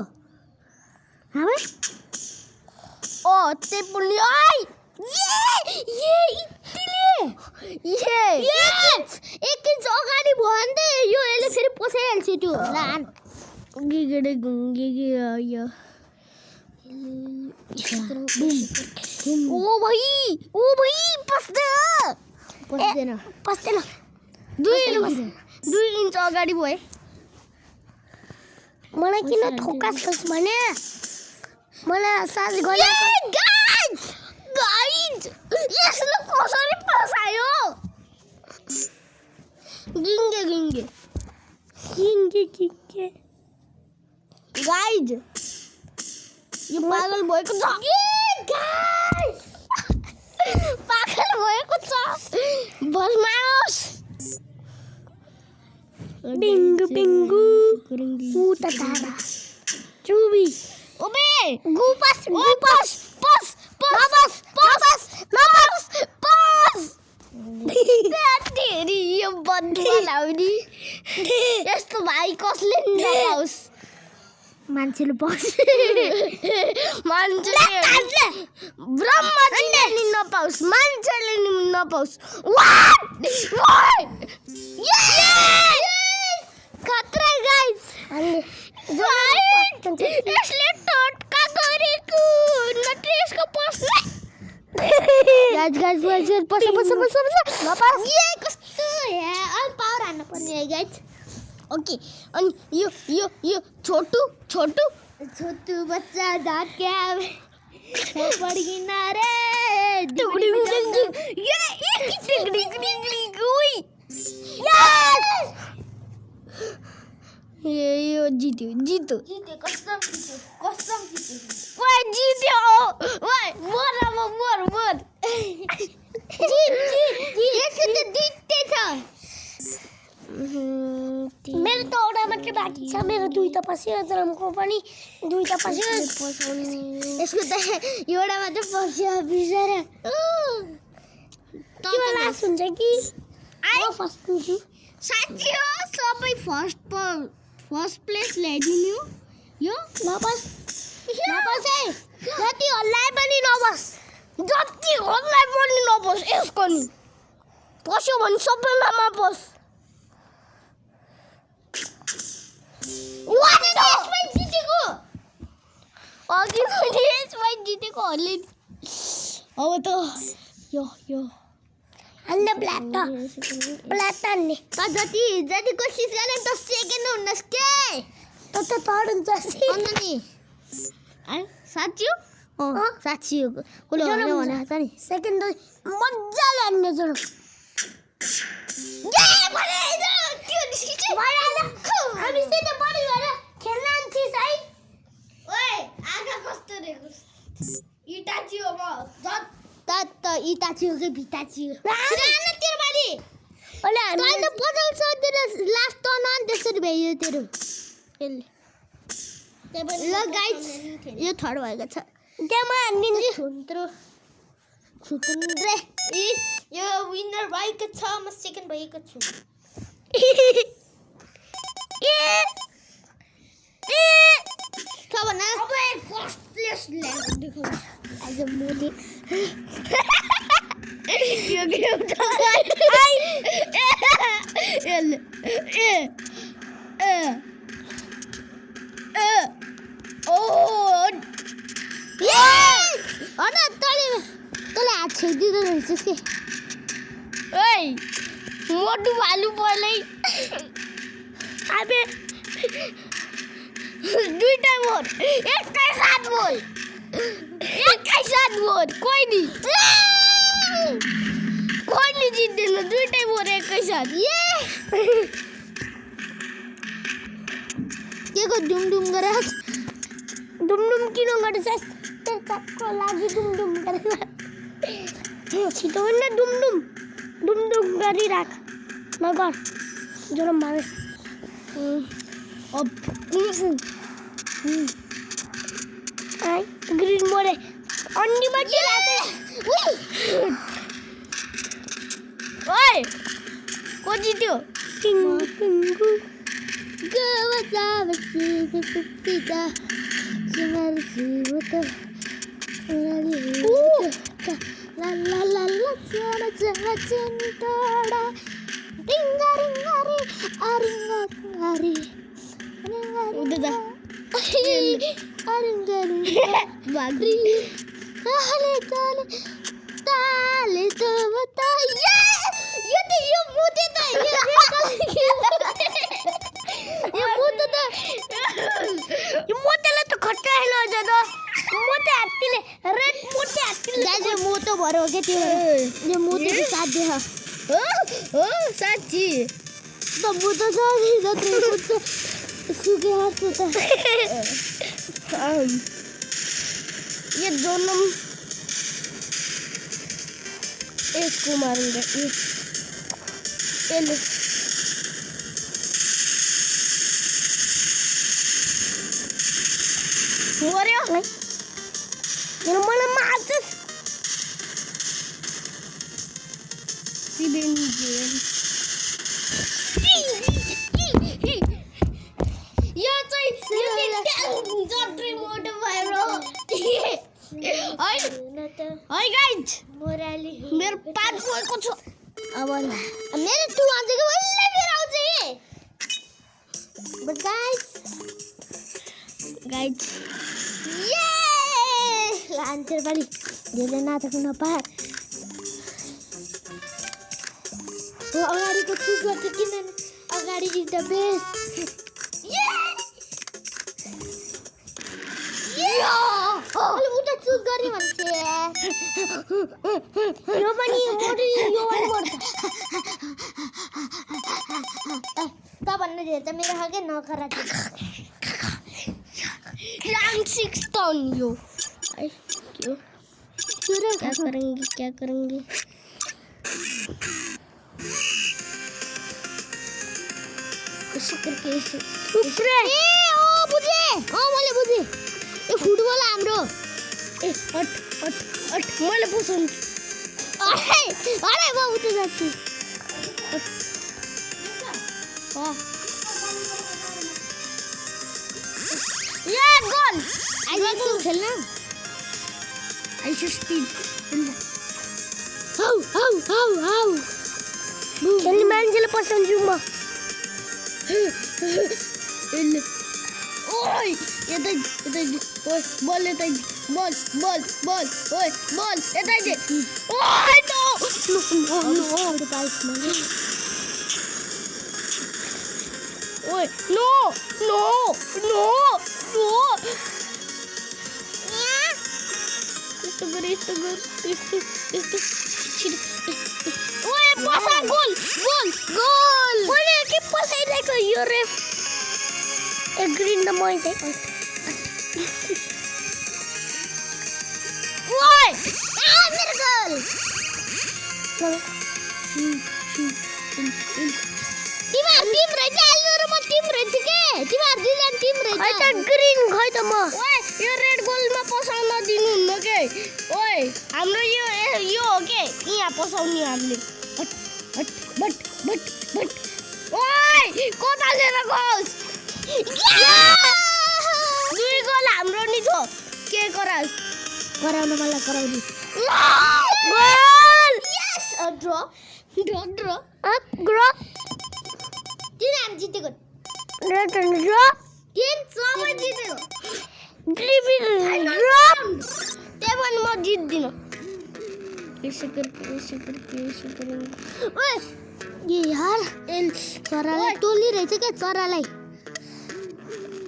हाँ भाई ओ ते पुल्ली आई ये इतने ये एक अगाडि भन्दै यो यसले फेरि पसाइहाल्छ त्यो लान गिगडे गुङ्गे यो ओ भाई पस्दैन पस्दैन 2 इन्च अगाडि भयो मलाई किन ठोकास् भने मलाई साज गरे गाइज यसले कसरी फसायो गिङ्गे गाइज यो पागल भएको छ पागल भएको छ बसमाओस् बिङ्गु उता टाढा चुबी ओबे गुपास तेरी यो बदला लाउनी यस्तो भाइ कसले नपाओस् मान्छेले बस मान्छेले ब्रह्माजीले नि नपाओस् मान्छेले नि नपाओस् खतरा गाइस यसले टटका गरेको नत्र यसको पस्ने गाइस पस नपाओस् ये कस्तो है अल पावर हान्न पर्ने है गाइस ओके अनि यो छोटू बच्चा जात क्या पड़ किनारे यो जित्यो कसम जित्यो ओए जित्यो ओए मर मेरो त एउटा मात्रै बाँकी छ मेरो 2 त पस्यो जरमको पनि 2 त पस्यो यसको त एउटा मात्रै पस्यो बिचरा त्यो लास्ट हुन्छ कि आई फर्स्ट हुन्छु साथी हो सबै फर्स्ट प्लेस ल्याइदिनु यो नबस है जति हल्लाए पनि नबस यसको नि पस्यो भने सबैमा पस जितेको हल्ले अब त यो अन्य ब्ल्याक हान्ने त जति कोसिस गरे त सेकेन्ड हुन्नस् के त थर्ड हुन्छ नि साँच्ची हो साँच्ची हो कसले भने त नि सेकेन्ड मजाले हान्ने जरो इटाची हो कि भिटाची हो तेरो बारी तैँले पचाउँछ तेरो लास्ट टर्न अनि त्यसरी भयो तेरो ल गाइस यो थर्ड भएको छ त्यहाँ हानिदिन्छु सुतन्द्रे यो विनर भएको छ म सेकेन्ड भएको छु के भन अब फर्स्ट प्लेस ल्याएर देखाउ आज मोले यो गेम त तँले हात छेकिदिँदो रहेछस् के ओइ मोटु भालु पर्लै अबे दुईटा मोर एकै साथ मोर कोही नि जित्दैन दुईटै मोर एकै साथ के को डुमडुम गरेस् डुमडुम किन गरेछस् त्यो चक्को लागि डुमडुम गरेछ छिटो न डुमडुम गरिराख नगर जरो मारे अब आई ग्रीन मोरे अन्डी बच्ची लाते ओए को जित्यो टिंगु गवजा बसी पिता सिमर सिवत la la la la chara chara chentada ringa ringa ri aringa ari udah dah भाग्री ताले ताले ताले तो बता ये तो ये मुझे तो ये मुझे तो यो मोटेले त खट्टा हेलो जदा मोटे हात्तीले रेड मोटे हात्तीले गाइस ये मुंह तो भरो के त्यो ये मुंह तो साथ दे हो साच्ची तो मुंह तो साथ दे कुछ सुके हाथ होता ये दोनों इसको मारूंगा ये ले मर्यो मेरो मलाई मार्छस् यो चाहिँ जत्रै मोटो भएर है गाइज मोराली मेरो पात गएको छ अब मेरो टु आउँछ कि बल्ल मेरो आउँछ कि बट गाइस ये लान्थेर पनि धेरै नाचको नपार हो अगाडिको चुज गर्छ किन अगाडि इज द बेस्ट अहिले उता चुज गर्ने भन्छ यो पनि मोटो यो पनि मोटो त भन्ने धेरै त मेरो खालकै नखरा रैंक 6 टाउन यो क्यों क्या करेंगे ऐसे करके ऐसे ए ओ बुझे मैले बुझे ए फुटबल हाम्रो ए हट मैले पसन्द अरे म उठे जान्छु ये गोल आइज खेल्न ऐसे स्पिड हौ खेल्ने मान्छेले पसन्द छु म ओइ यतै ओइ बल यतै बल ओइ बल यतै जे ओइ नो ओइ no Esto. Oye, pasa gol. Oye, ¿qué pasa ahí con yo ref? El green no me dice. Oye, मेरो गोल तिमीहरु टिम रहेछ अहिले र म टिम रहेछ के तिमीहरु दुईजना टिम रहेछ खै त ग्रीन खै त म ओए यो रेड गोलमा पसाउन दिनु हुन्न के ओए हाम्रो यो हो के यहाँ पसाउने हामीले बट ओए कता लिएर गइस दुई गोल हाम्रो नि छ के गरास गराउन मलाई गराउनु गोल यस अ ड्र तिनीहरु जितेको रेड ड्र टिम सबै जितेको ड्रिबिल ड्रप त्यही म जित्दिन ऐसे करेंगे ओए ये यार एल चरालाई टोली रहेछ के चरालाई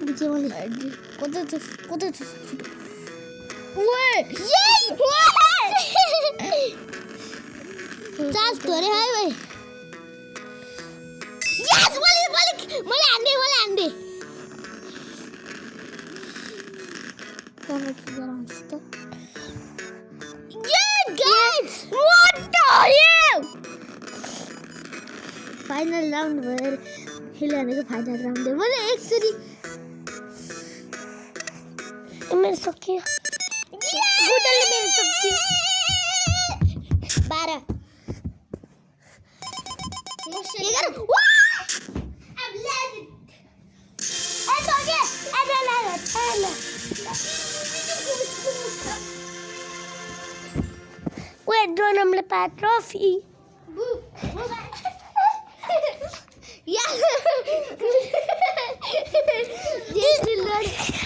बुझे मैले कता छ ओए चार्ज धरे है भाइ यस मैले हान्डे guys what the hell final round भएर खेलेको फाइनल राउन्ड मैले एकचोटी मेरो सकियो गुडलले मेरो सकियो 12 Wait, don't I'm the trophy.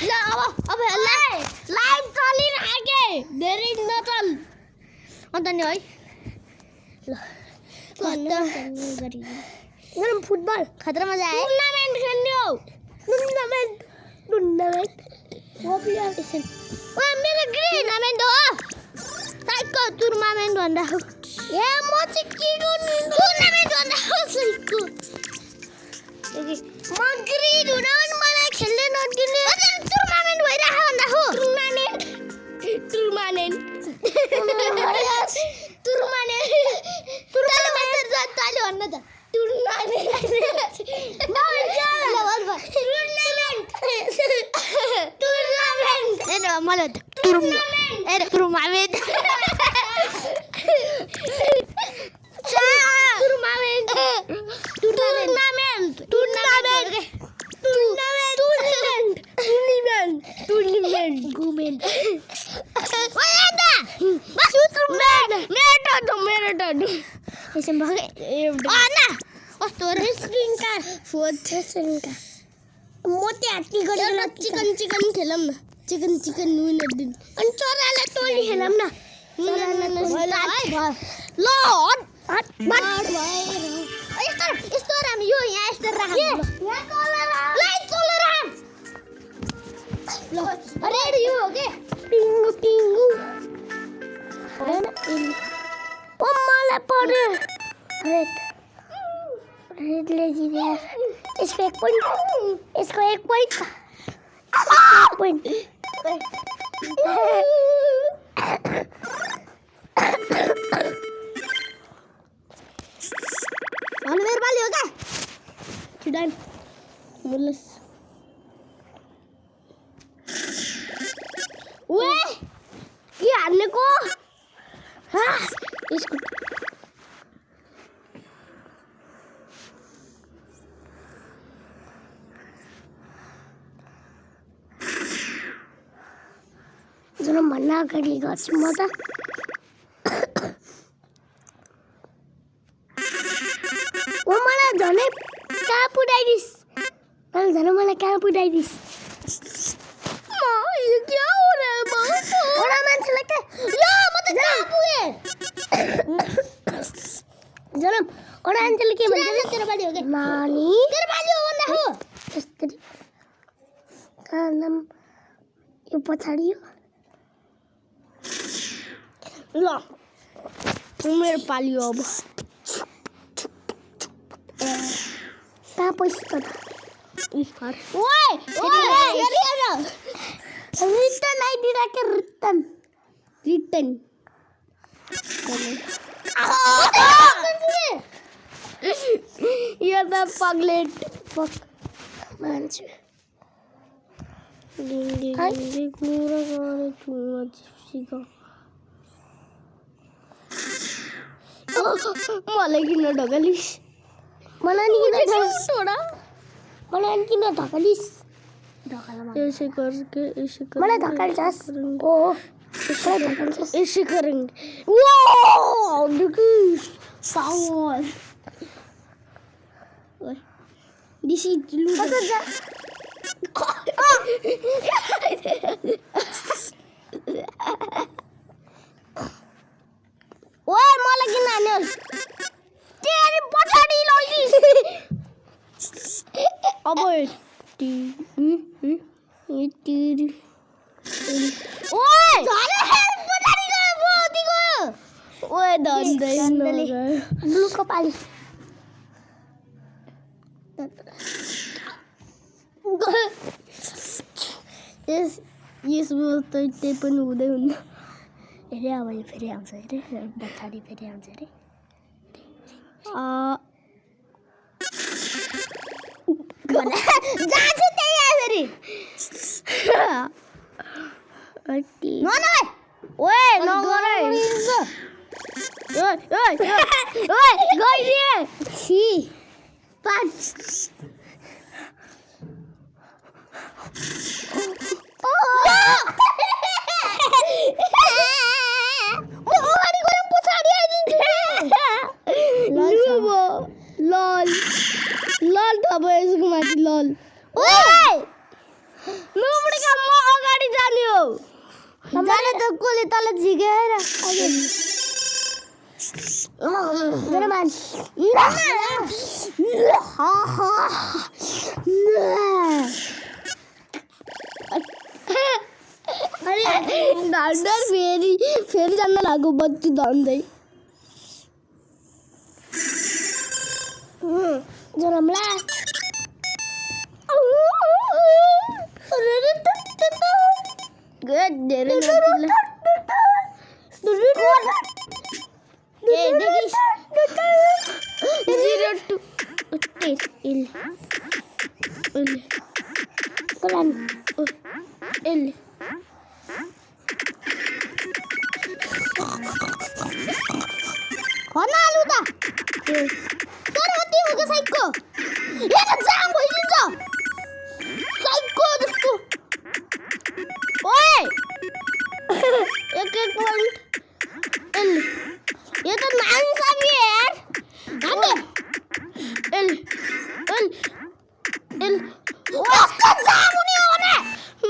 ल अब लाइभ चलिरहेके धेरै नचल अन्त नि है ल फुटबल खतरा मजा आयो टुर्नामेन्ट खेल्ने हो टुर्नामेन्ट मेरो टुर्नामेन्ट हो साइकको टुर्नामेन्ट भन्दा हो ए म चाहिँ के गर्नु टुर्नामेन्ट भन्दा हो साइकको म ग्रिड हुन पनि मलाई खेल्न नदिने टुर्नामेन्ट भइरहेको भन्दा हो टुर्नामेन्ट ताली भन्न त मलाई टुर्नामेन्ट चिकन खेलौँ न चिकन विनर दिन अनि चरालाई टोली खेलौँ न यस्तो राम यो यहाँ यस्तो रेड यो हो के टिङ्गु मलाई पर्यो रेडले जित्यो यसको 1 पोइन्ट यसको 1 पोइन्ट अनि मेरो बाली हो क्या छिडान मुलस ओए के हान्नेको यसको जुन भन्न अगाडि गर्छु म त मलाई झनै कहाँ पुऱ्याइदिस् मलाई कहाँ पुऱ्याइदिस् यो क्या हो र एउटा मान्छेलाई के यो म त कहाँ पुगे जनम एउटा मान्छेले के भन्छ तेरो बाली हो के नानी तेरो बाली हो भन्दा हो यसरी कालम यो पछाडि हो ल मेरो पाली हो अब कहाँ पैसा त ओए रिटर्न आइदिरहेको रिटर्न यो त पग्लेट मान्छे मलाई किन ढकलिस मलाई किन ढकलिस ऐसे करके मलाई ढकल्छस् ओ ऐसे करेंगे वाओ देखिए पावर दिस इज ओए मलाई किन हान्योस् तेरी पछाडी लगिस अब ओए पछाडी गयो बोती गयो ओए धन्दै ब्लूको पाली यसमा त त्यही पनि हुँदै हुन्न अरे अब फेरि आउँछ अरे पछाडि फेरि आउँछ अरे जान्छु त्यही आयो फेरि ओए नगर ओए गइदिए छि पाँच लल थप यसको माथि लल जाने तो कोले तल झिकेर जरा मान अरे डांडर फेरी जाना लागो बच्ची दांदे जरमला गड देरे नतिला ए देखिस 02 इल कोलन इल होना आलुदा तर होती होगे साइको ये तो जाम भइदिन्छ साइको जस्तो ओए एक पॉइंट इल ये तो नाम सा भी है यार ओए इल उसका जाम हुने हो ने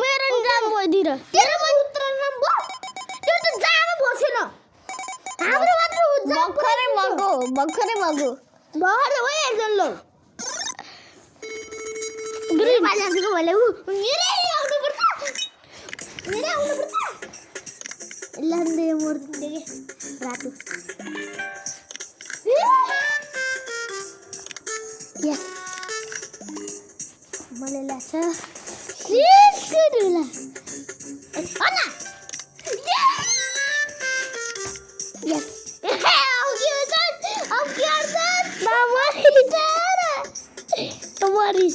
मेरो जाम भइदिर तेरो पनि उत्तर नाम भो त्यो त जाम भएन हाम्रो मात्र जाम बखरे मगो बाहर हो एकजना लो ग्रिल बाजाको भले मेरे आउनु पर्छ लन्डे मोर देखे रातु यस मलाई लाग्छ सिस्कुला अन्ना यस अब क्या तुम्हारी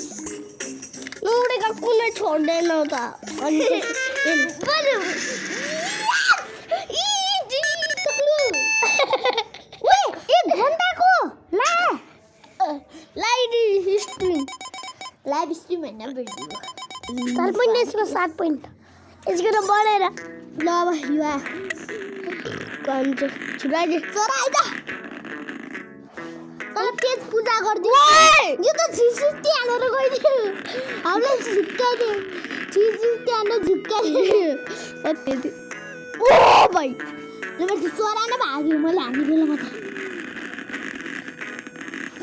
नूडे का कुने छोड़ देना था लाइव स्ट्रीम हैन भिडियो 4 पॉइंट इसको 7 पॉइंट इसको बढ़ेरा ल अब युवा कौन से छुड़ा दे चरा आइदा तल तेज पूजा गर्दियो यो त छिसिस्ती हालेर गइदियो हामीले झुक्काइदियो छिसिस्ती हालेर झुक्काइदियो अते ओ भाई जब त्यो चरा नै भाग्यो मैले हान्ने बेलामा त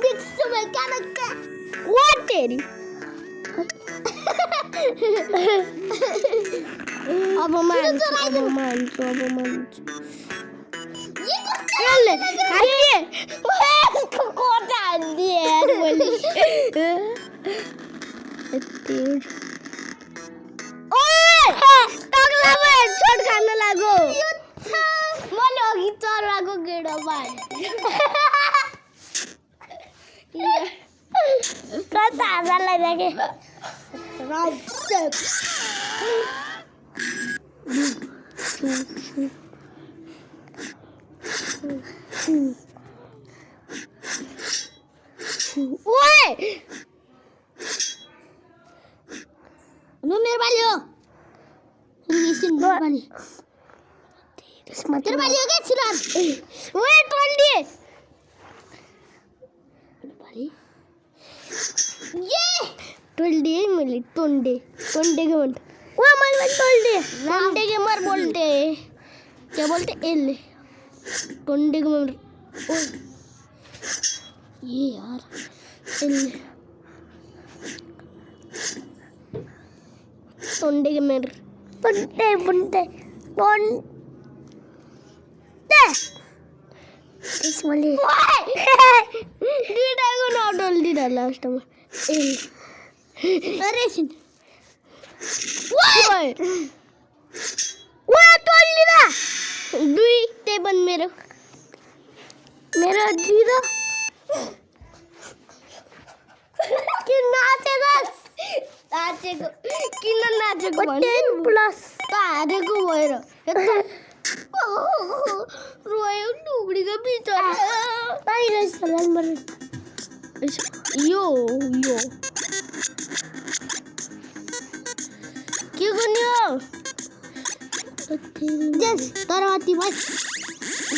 बिक्स समय कानक्का व्हाट तेरी अब मान ये चल आइए ओए कोटा दिए बोली ओए टकला में छोट खाने लागो मैले अघि चराको गेडा बार कता हाजारलाई देखे राइट ओए नो मेरे वाली हो लिसन मेरे वाली तेरे वाली हो क्या चिराग ओए टोंडी वाली ये टोंडी मिली टोंडे के मन वो मन टोंडे के मर बोलते क्या बोलते एल टोंडे के मर ये यार एल टोंडे के मर टोंडे इस वाली डीडा को ना टोंडी डाला लास्ट में एल अरे सिन ओए टोंडी ना दुई टेबल मेरो जीरो किन नाचेको 10 प्लस हारेको भएर रोयो टुक्रीको भित्र यो के गर्ने हो जस तरवाती बस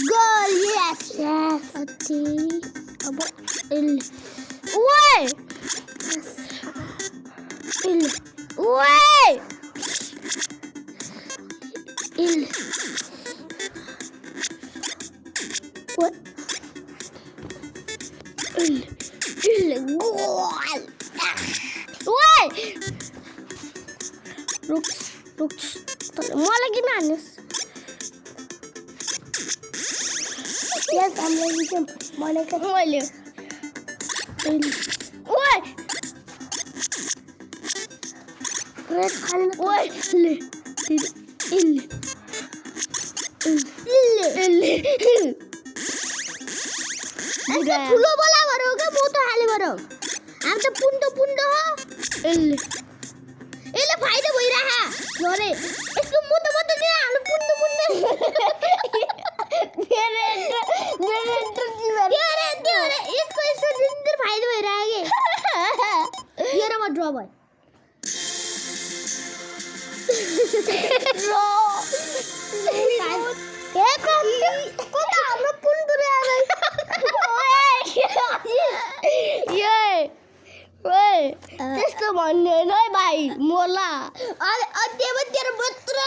गोल यस अब एल ओए इल What? Goal! Why? Rooks. मलाई किन हान्नुस्? Yes, I'm ready to Monica. मैले. Why? Red खानु. Why? इल. ऐसे ठुलो बोला भरो के मोटो हाले भरो हम त पुण्डो हो एले फाइदा भइराहा गरे यसको मोटो नि हाल्नु पुण्डो अरे यसको यसो जिन्दर फाइदा भइराहा के येरमा ड्र भयो ड्र कोता हाम्रो पुण्डो रे त्यस्तो भन्ने होइन है भाइ मोला तेरो बत्रो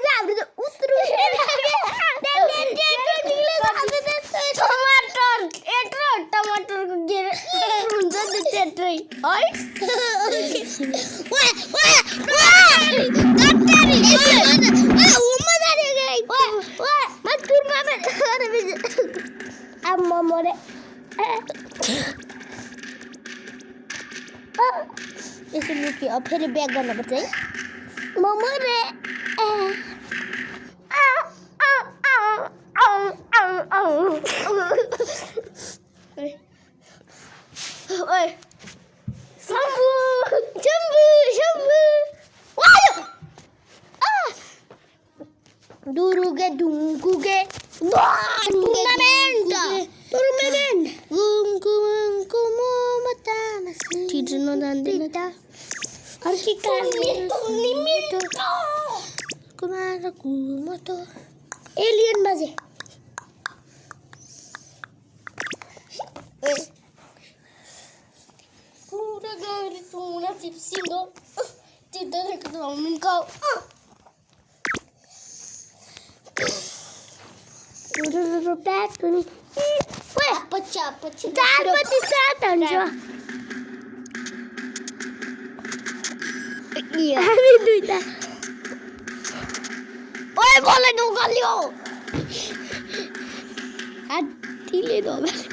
हाम्रो त उत्रु टमाटरको गेर हुन्छ नि त्यत्रै यसो लुकी अब फेरि ब्याक गर्नुपर्छ है मोमो रे ओए शम्भु दुरुगे दुंगुगे tournament Tidak nanti harus kita kemana motor alien baze udah dari tuna tipsingo tidak ketemu kau udah back ini weh pecah Iya. हामी दुईटा. ओए बोले ढोकाल्यो. हात्तीले ढोकाल्यो.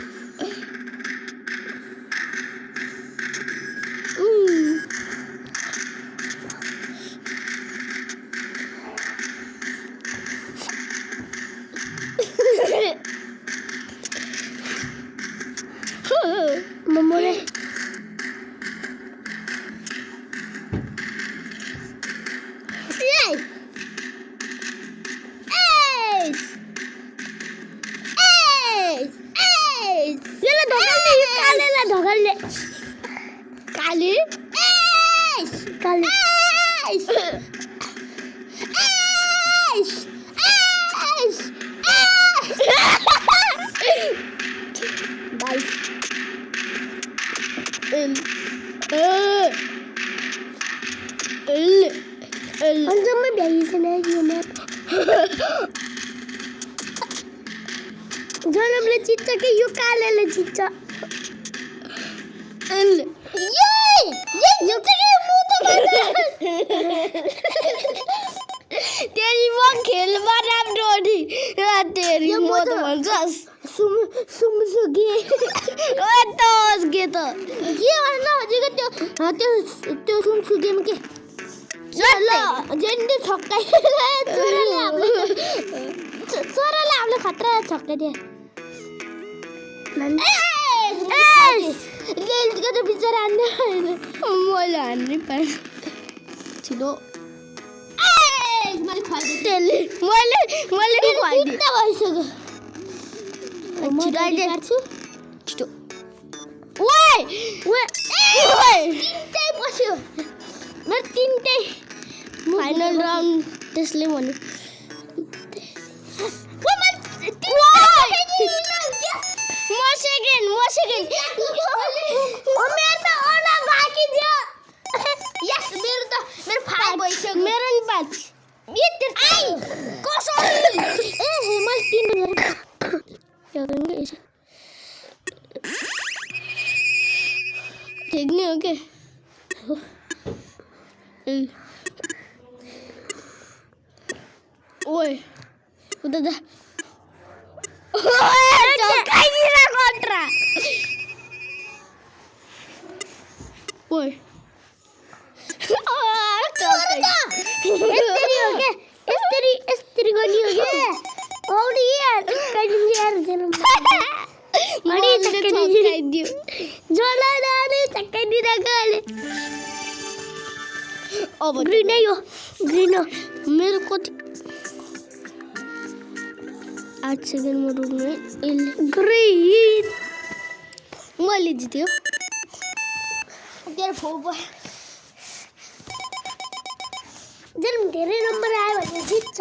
Mamore. Kali Anjir mah biasa aja mat. Jangan beli cicak ke yuk kali le cicak. Yeay, yuk ke muda mana? Teri mau खेल बाराम डोडी तेरी मौत भन्छस् सुम सुगे ओ तोस गे त के गर्न हजुरको त्यो सुम सुगे म के ल जन्डे छक्काइ छोराले हामीले खतरा छक्का दिए लेलको त बिचरा हान्ने मैले हान्नै पाएँ छिटो मैले खुवाइदिएँ मैले खुवाइदिएँ भइसक्यो छिटो अहिले काट्छु छिटो ओए तिनटै बस्यो मेरो तिनटै फाइनल राउन्ड त्यसले भन्यो म सेकेन्ड मेरो त अर्डर बाँकी थियो यस मेरो 5 भइसक्यो मेरो नि 5 मैले 3 ठीक नहीं हो क्या ओए उधर जा ओए ग्रीन हो मेरे को 8 सेकंड में रुकने ग्रीन मैले जित्यो तेरो फोबो जन्म धेरै नम्बर आयो भने जित्छ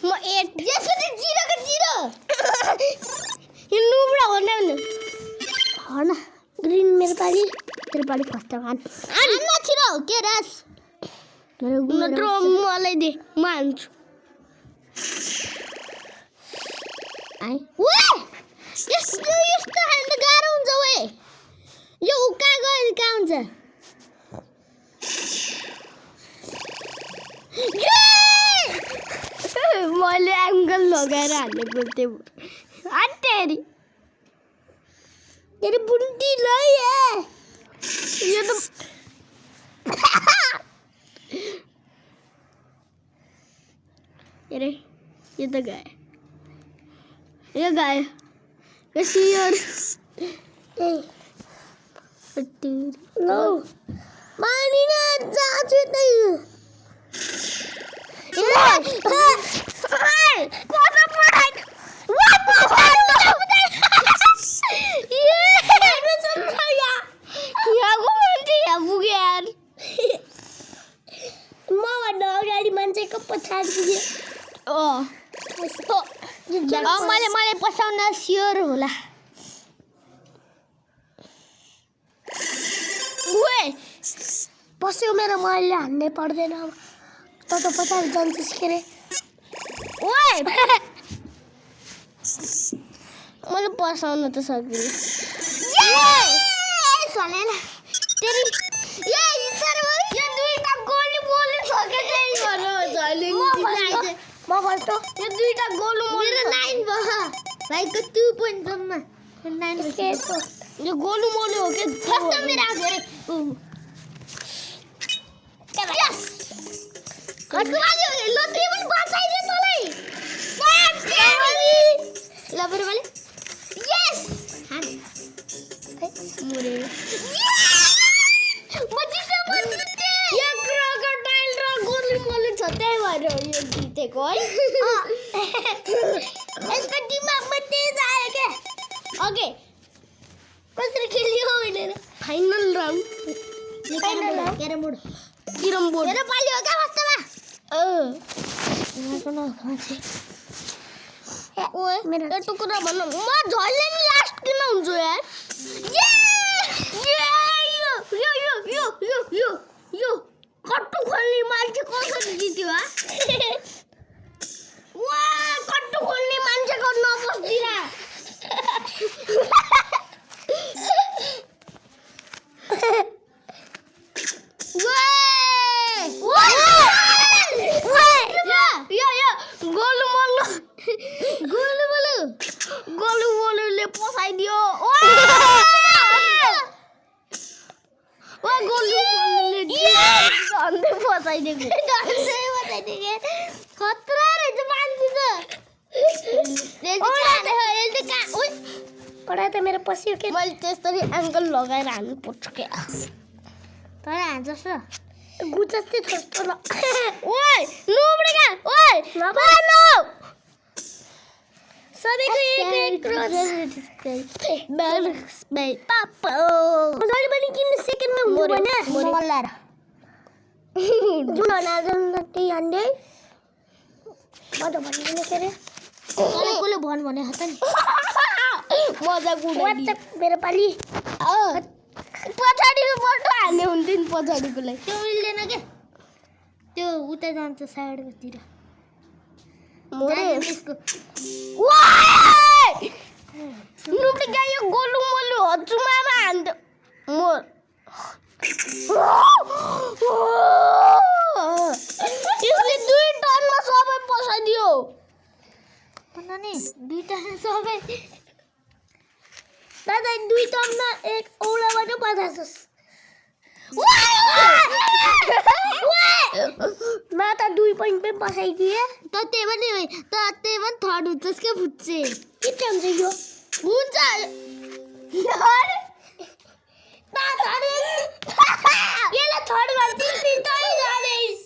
म 8 यसरी 0 को 0 यो नुब्रा हो न हन ग्रीन मेरो पाली तेरो पाली फर्स्ट वान आन्न छिरो के रस मेरो नत्र मलाई दे म हान्छु आइ ओए यस्तो हाल्न गाह्रो हुन्छ ओए यो उका गयो कहाँ हुन्छ मैले एङ्गल लगाएर हाल्ने पर्थ्यो हटेरी तेरी बुंदी लाई है यो त अरे ये तो गए ये गए कैसी यार नो मानी ना जाते नहीं मैले पसाउन स्योर होला पस्यो मेरो मैले हान्नै पर्दैन अब त पछाडि जान्छस् के रे ओए मैले पसाउन त सकिनँ तेरी ये इधर हो यो दुईटा गोली मोल्नु सके चाहिँ गर्नु झले म फर्स्ट यो दुईटा गोली मेरो 9 भयो भाइको 2 पोइन्ट जम्मा 9 यो गोली मोल्नु हो के फर्स्ट मेरो आयो रे यस कस्तो लाग्यो ल तिमी पनि बचाइदे तँलाई ल बरु मैले यस मुरे म जिते यो क्रोकोडाइल र गोली मोल्नु छ त्यही भएर यो जितेको है यसको दिमागमा तेज आयो के ओके कसरी खेल्यो होइन फाइनल राउन्ड क्यारम बोर्ड मेरो पाली हो क्या वास्तवमा ओए मेरो यस्तो कुरा भन्नु म झल्ले नि लास्ट किन हुन्छु यार यो कट्टु खोल्ने मान्छे कसरी जित्यो हा वा कट्टु खोल्ने मान्छेको नपस्दिरा गोलुले पसाइदियो खतरा रहेछ मान्छे त मेरो पस्यो के मैले त्यसरी एङ्गल लगाएर हान्नु पर्छ क्या तर हान्छस् र गुचस्ती जस्तो ल ओए नुब्रेका ओए नमान्नु सबैको एक पापा जहिले पनि किन सेकेन्डमा हुनु भएन मल्लाएर जुन त्यही हान्दै म त भन्दिनँ के अरे कसले भन भने हो त नि मजाक उडाइदियो मेरो पाली पछाडिको बटो हाल्ने हुन्थ्यो नि पछाडिकोलाई त्यो मिल्दैन के त्यो उता जान्छ साइडतिर मोरे यसको वाई नुबडी गायो गोलु मोलु हचुमामा हान्द मोर यसले 2 टनमा सबै पसाइदियो पता नि 2 टनमा सबै दादा 2 टनमा एक औलाबाट पसाछस् माता 2 पोइन्ट पे पसाइदिए त त्यही पनि थर्ड हुन्छ के फुट्छे के हुन्छ यो हुन्छ यसलाई थर्ड गर्छु तै जानेस्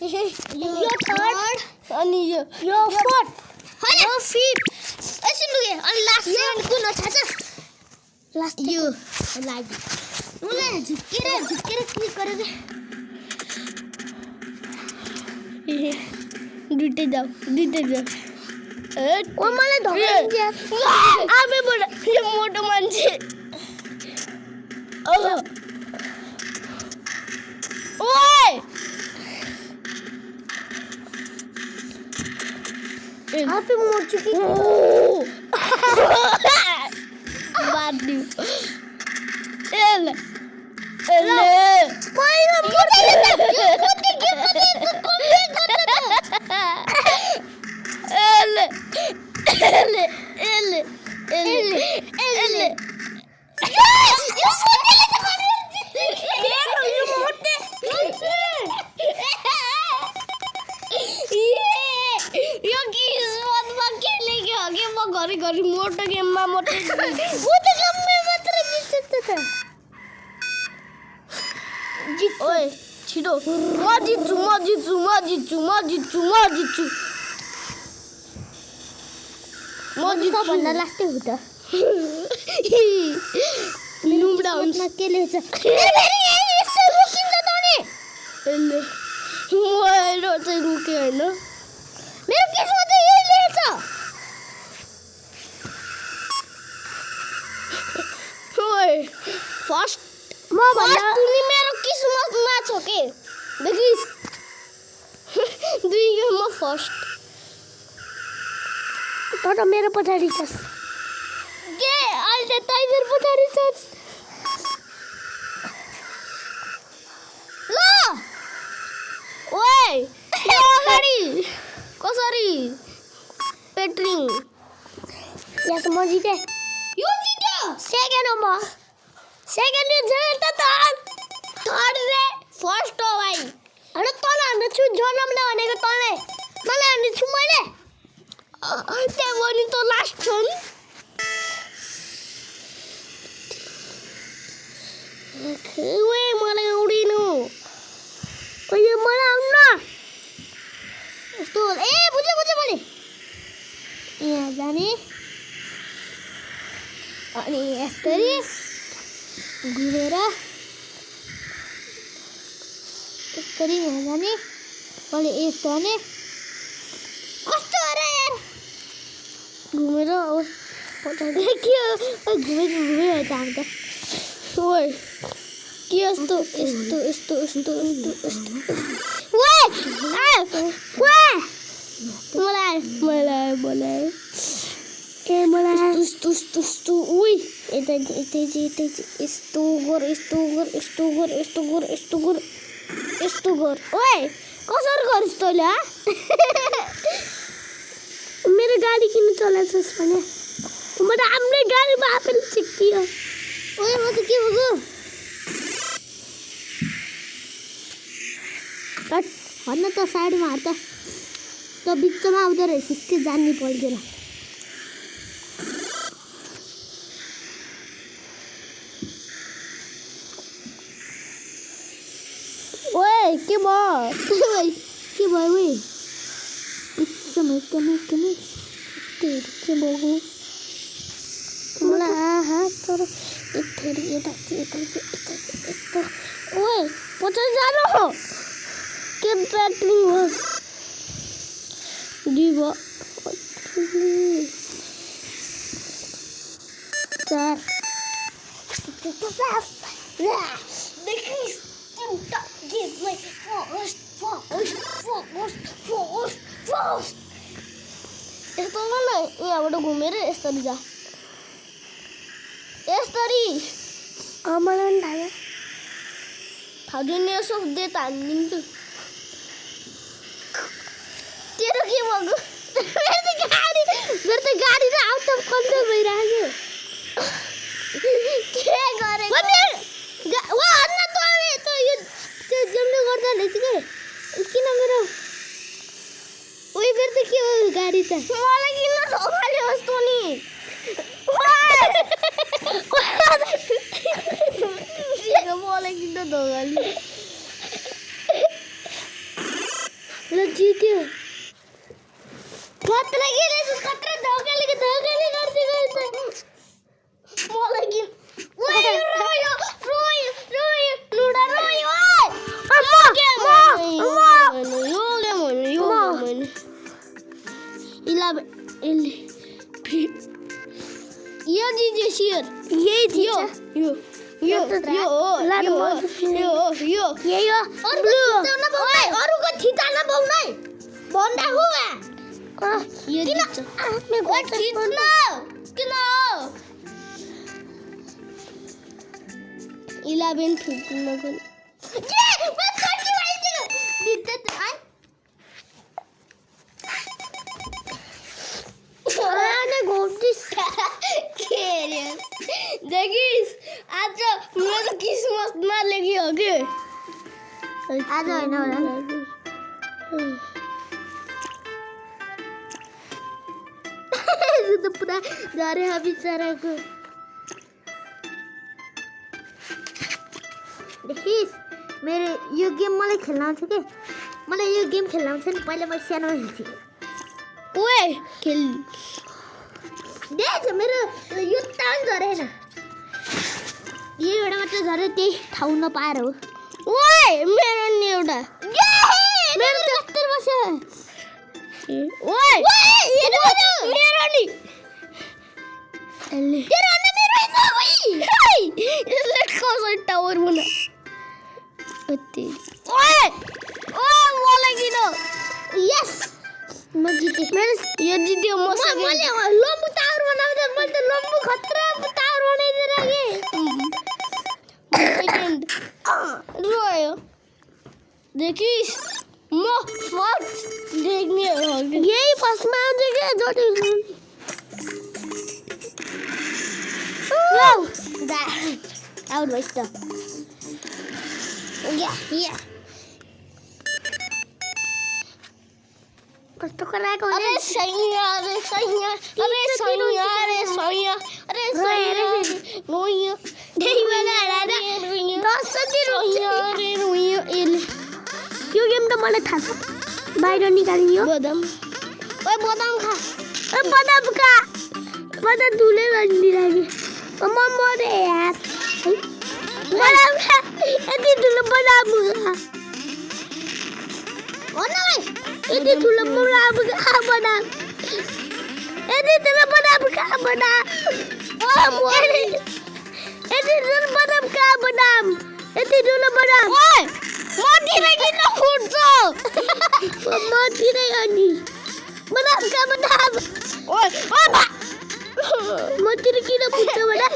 यो थर्ड अनि यो फोर्थ यो फिफ्थ एकछिन लुगे अनि लास्ट कुन हो थाहा छ लास्ट यो लागि मलाई झुक्केर क्लिक गरेर दुईटै जाऊ ओ मलाई धक्का आबे बडा यो मोटो मान्छे ओए आपे मर्छु कि बादियो एले पहिला मोर्छु घरी मोटो गेममा मोटो ओए छिटो म जित्छु भन्दा लास्टै हो त लुम्डा हुन्छ के लेछ मेरो चाहिँ रुके होइन मेरो किस्मत यही लेछ फर्स्ट म भन्दा तिमी मेरो किस्मतमा छौ के देखिस् 2 गेममा फर्स्ट तर मेरो पछाडि छस् के अहिले तै मेरो पछाडि छस् ल ओए यो अगाडि कसरी पेट्रिङ यस म जिते यो जित्यो सेकेन्ड हो म सेकेन्ड यो त थर्ड रे फर्स्ट हो भाइ अरे तल हान्नु छु जनमले भनेको तले मलाई हान्नु छु मैले त्यहाँ पनि त लास्ट छ नि ओए मलाई उडिनु कहिले मलाई आउनु न यस्तो ए बुझे मैले यहाँ जाने अनि यसरी घुमेर यसरी यहाँ जाने अहिले यस्तो हाने कस्तो हो र यार घुमेर पछाडि के हो घुमेर त हामी त ओए के यस्तो ओए मलाई ए मलाई यस्तो उइ यता यस्तो गर ओए कसरी गरिस् तैँले मेरो गाडी किन चलाउँछस् भने म त हाम्रै गाडीमा आफैले सिकियो ओए म त के भयो कट भन्न त साइडमा हात त बिचमा आउँदो रहेछ के जान्ने पर्दैन ओए के भयो के भयो ओए समय कने के भयो मलाई आहा तर फेरि यता यस्तो ओए पछि जानु के ब्याट्री हो दिवा 4 यस्तो न यहाँबाट घुमेर यसरी जा यसरी मलाई पनि थाहा थाउजन्ड इयर्स अफ डेथ हानिदिन्छु तेरो के भएको मेरो त गाडी र आउट अफ कन्ट्रोल भइरहेको के गरेको त्यो जम्ले गर्दा रहेछ के किन मेरो ओइ मेरो त के हो गाडी त मलाई किन धोकाले जस्तो नि मलाई किन धोकाले ल जित्यो खतरा के रहेछ खतरा धोकाले गर्दै मलाई किन ओए रोयो लुडा रोयो यो जिज्यो सियर यही थियो यो अरूको थिचा नपाउनै भन्दा हो किन 11 15 देखिस् आज मेरो क्रिसमसमा लेख्यो कि आज होइन होला त पुरा झरे बिचराको देखिस् मेरो यो गेम मलाई खेल्न आउँछ के मलाई यो गेम खेल्न आउँछ नि पहिला म सानो खेल्थेँ ओए खेल देख मेरो यो तान झरेन यो एउटा मात्र झऱ्यो त्यही ठाउँ नपाएर हो ओए मेरो नि एउटा मेरो 73 वर्ष ओए मेरो नि तेरो अन्ना मेरो होइन ओइ यसले कसरी टावर बना ओए मलाई किन यस म जितेँ यो जित्यो म मैले लम्बु टावर बनाउँदा मैले त लम्बु खतरा टावर बनाइदिएर सेकेन्ड रोयो देखिस् म फर्स्ट देख्ने हो यही फर्स्टमा आउँछ के जोडी आउट भइस् त या कस्तो कराएको अरे सैया रोइयो यो गेम त मलाई थाहा छ बाहिर निकालियो बदाम ओए बदाम खा बदाम खा बदाम धुले गरिदिइराखे म मरे यार बदाम खा यति ठुलो बदाम खा यति ठुलो बदाम खा बदाम यति ठुलो बदाम खा बदाम यति ठुलो बदाम खा बदाम यति ठुलो बदाम मतिर किन फुट्छ मतिर अनि बदाम खा बदाम ओए मतिर किन फुट्छ बदाम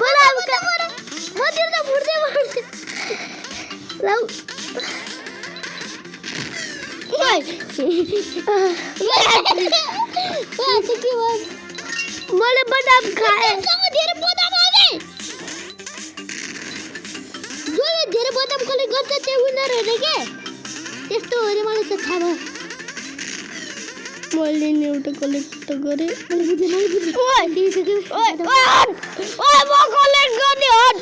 बदाम खा मतिर त फुट्दै लौ मैले बदाम खाएँ धेरै बदाम कलेक्ट गर्छ त्यो विनर अरे के त्यस्तो हो अरे मलाई त थाहा भयो मैले नि एउटा कलेक्ट गरेँ मैले बुझेँ ओए दिइसक्यो ओए ओए हट ओए म कलेक्ट गर्ने हट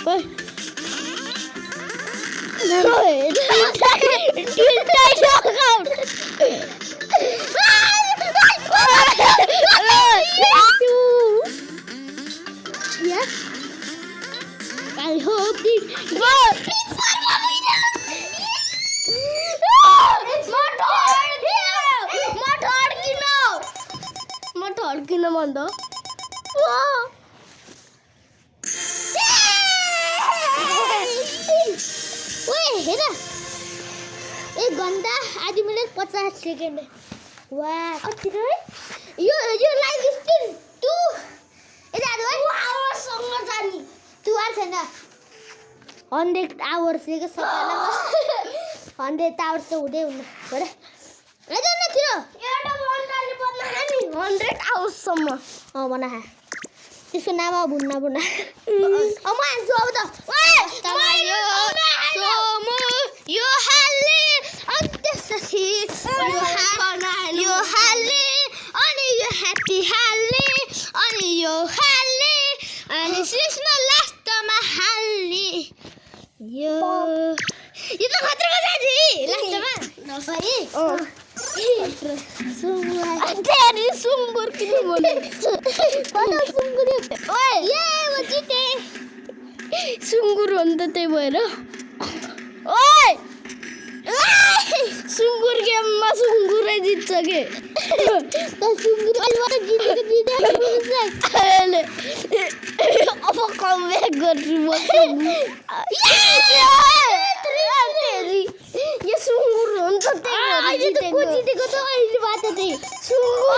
ओए Yes. I hope this किन भन्दा ओए हेर 1 घण्टा 8 मिनेट 50 सेकेन्ड वाह कति रे यो लाइभ स्ट्रिम 2 यता है आवाजसँग जानी 2 आवर छैन 100 आवर्स के सकालमा 100 आवर्स त हुँदै हुन्न हेर हेर न तिरो एउटा मन्डलले बनाए नि 100 आवर्ससम्म बना त्यसको नाम भुन्न म आन्छु अब त यो हालले अन्त्यसखी यो हालले अनि यो ह्याप्पी हालले अनि यो हालले अनि कृष्ण लास्टमा हाल्ने यो त खतराको जाति लास्टमा नपरी तेरी सुँगुर किन बोले सुँगुर ओए ये म जिते सुँगुर हो नि त त्यही भएर ओए सुँगुर गेममा सुँगुरै जित्छ के त सुँगुर अलबाट जितेको अब कमब्याक गर्छु म यो सुँगुर हो नि त अहिले त को जितेको त अहिले बात त्यही सुँगुर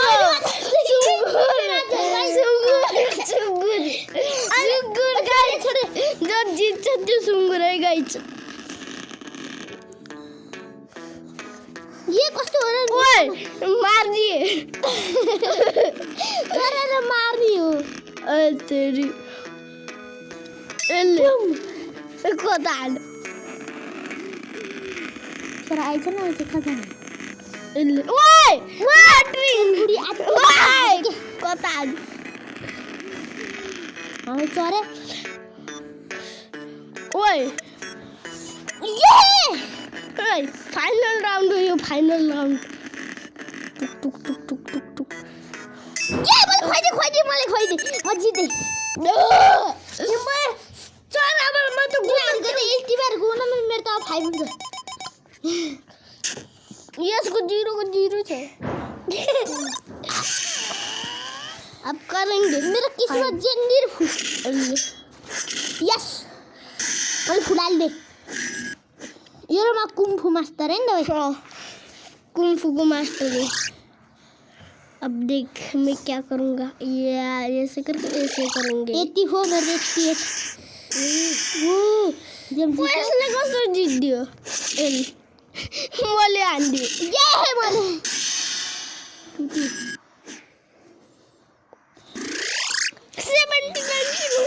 गाई छोडे जो जित्छ त्यो सुँगुरै गाई छ ये कस्तो हो र ओए मार्दिए गरेर मार्ने हो तेरी एले कता हाल्यो तर आइछ न आइछ कता एले ओए वाटरी बुढी ओए कता हाल्यो हामी चरे ओए ये ओए फाइनल राउन्ड हो यो फाइनल राउन्ड टुक टुक टुक टुक टुक टुक ये मैले खोइदे म जिते म त गुना 80 बार गुना मेरो त 5 हुन्छ यसको 0 को 0 छ अब करेंगे मेरो किस्मत जेन्निर यस मैले फुलाल्दे यो मा कुंफू मास्टर है ना कुंफू को मास्टर है अब देख मैं क्या करूँगा ये ऐसे करके ऐसे करेंगे 84 मेरे 88 वो जब वो इसने कसो जीत दियो एल मैले हान्दियो ये है मैले 79 किलो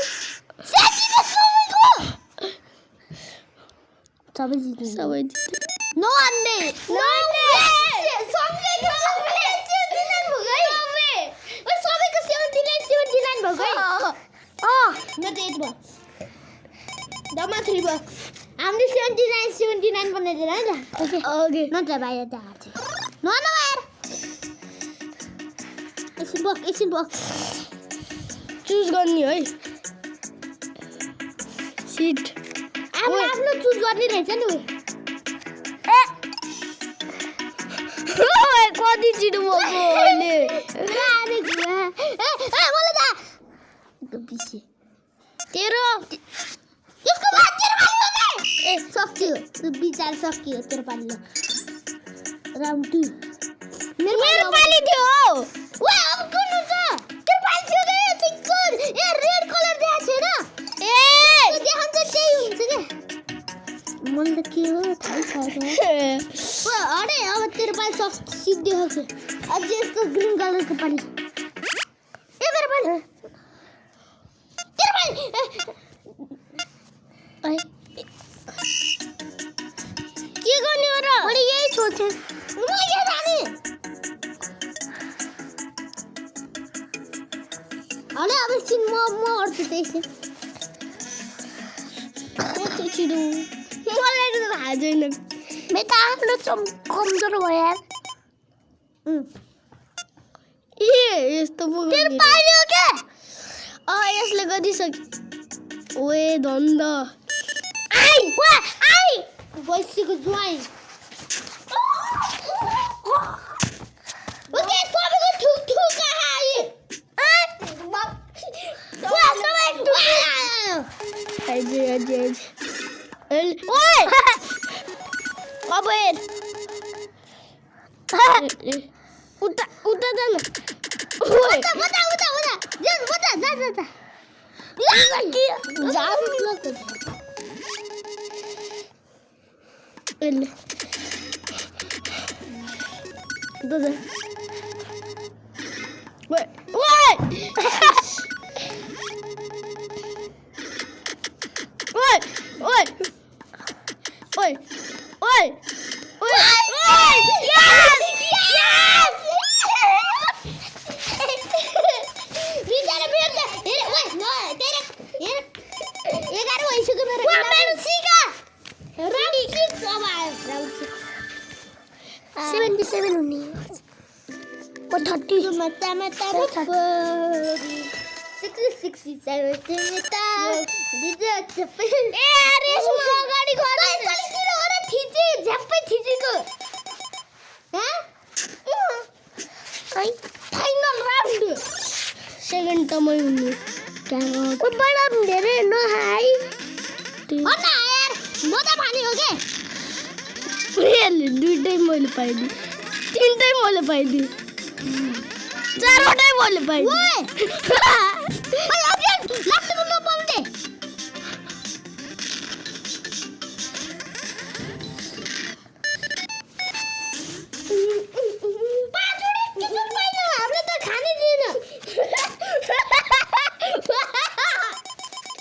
सबै जित्नु सबै जित्यो नो अन्डे नो सबले सबैको 79 भएको है मेरो त 8 भयो दमा 3 भयो हामीले 79 बनाइदिएर है त ओके ओके नत्र भाइ त हार्छ न यार एकछिन बक चुज गर्ने है सिट आफ्नो चुज गर्ने रहेछ नि ओए कति छिटो भएको अहिले मलाई त बिसे तेरो यसको बाद तेरो पाली हो ए सक्यो विचार सक्यो तेरो पाली हो राउन्ड 2 मेरो पाली थियो ओए अब कुन छ तेरो पाली थियो के ठिक्क ए रेड कलर देखाएको छैन ए देखाउँछ त्यही हुन्छ के मन त के हो थाहै छैन ओ अरे अब तेरो पाली सब सिद्धि हो के अब यसको ग्रीन कलरको पाली ए मेरो पाली तेरो पाली गर्छु त्यसै कति छिटो मलाई त थाहा छैन मेरो त आफ्नो कमजोर भयो यार ए यस्तो पो तेरो पाल्यो के यसले गरिसक्यो ओए धन्द आई वा आई बसेको ज्वाइन ओके सबैको ठुक ठुक आए वा सबै ठुक आइज ओए अब हेर उता उता जान ओए उता जा एले उता जा ओए ओए ओए ओए ओए ओए यस बिचारा बिर्ता हेर ओए न तेरे हेर 11 भइसक्यो मेरो वा मेरो सिका राउन्ड 6 अब आयो राउन्ड 77 हुने ओ 30 मता 67 दिदे झप्पै ए अरे यसमा अगाडि गर्नु तलतिर ओरे थिचे झप्पै थिचेको ह आई फाइनल राउन्ड सेकेन्ड त मै हुनु ओ बडा धेरै न हाई अन्ना यार म त भने हो के यसले दुईटै मैले पाइदिएँ तिनटै मैले पाइदिएँ चारवटै मैले पाइदिएँ ओए ओए अभियान लास्टमा म पाउँथे पाँचवटा किन पाइन हामीले त खानै दिएन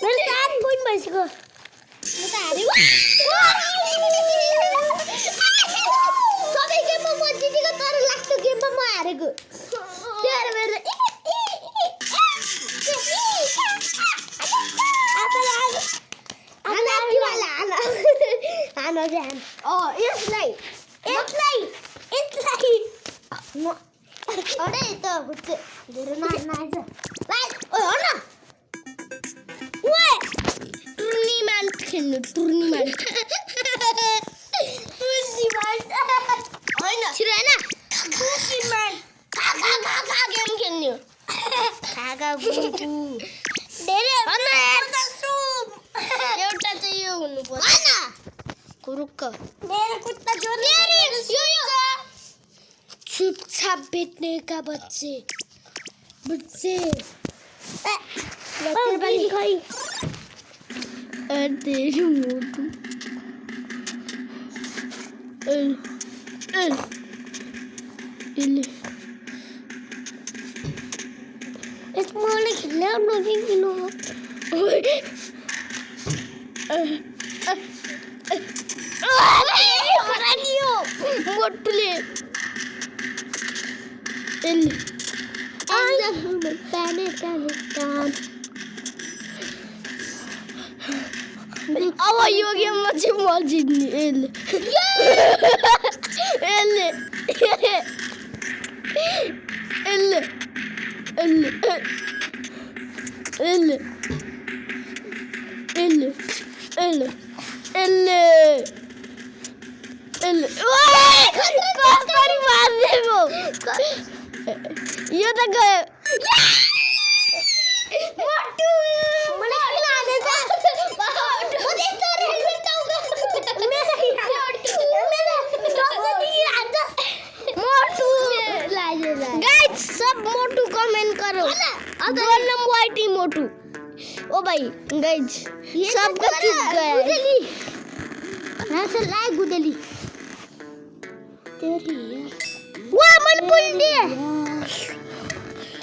मैले 8 पोइन्ट भइसक्यो म त हारे सबै गेममा म जितेको तर लास्ट गेममा म हारेको त्यही भएर यसलाई अरे त बुझ्छ धेरै नाच्छ ओए हो न ओए टुर्नीमेन्ट खेल्नु टुर्नीमेन्ट होइन छिराएन टुर्नीमेन्ट खा गेम खेल्ने हो खागा बुबु धेरै एउटा चाहिँ यो हुनुपर्छ हैन रुक्क मेरो कुत्ता जोरी यो चुपचाप बेच्ने का बच्चे बच्चे तेरे बाली खाई तेरी मोटू इसमें खेलने और नहीं किलो मोटूले अब यो गेममा चाहिँ म जित्ने यो त गयो मोटू मलाई किन हालेछ म त्यस्तो हेलमेट टाउको मोटू लाग्यो गाइस सब मोटू कमेंट करो गोलम वाइटी मोटू ओ भाई गाइस सबका चुप गया गुदली ऐसे लाए गुदली तेरी यार वाह मन पुल दिए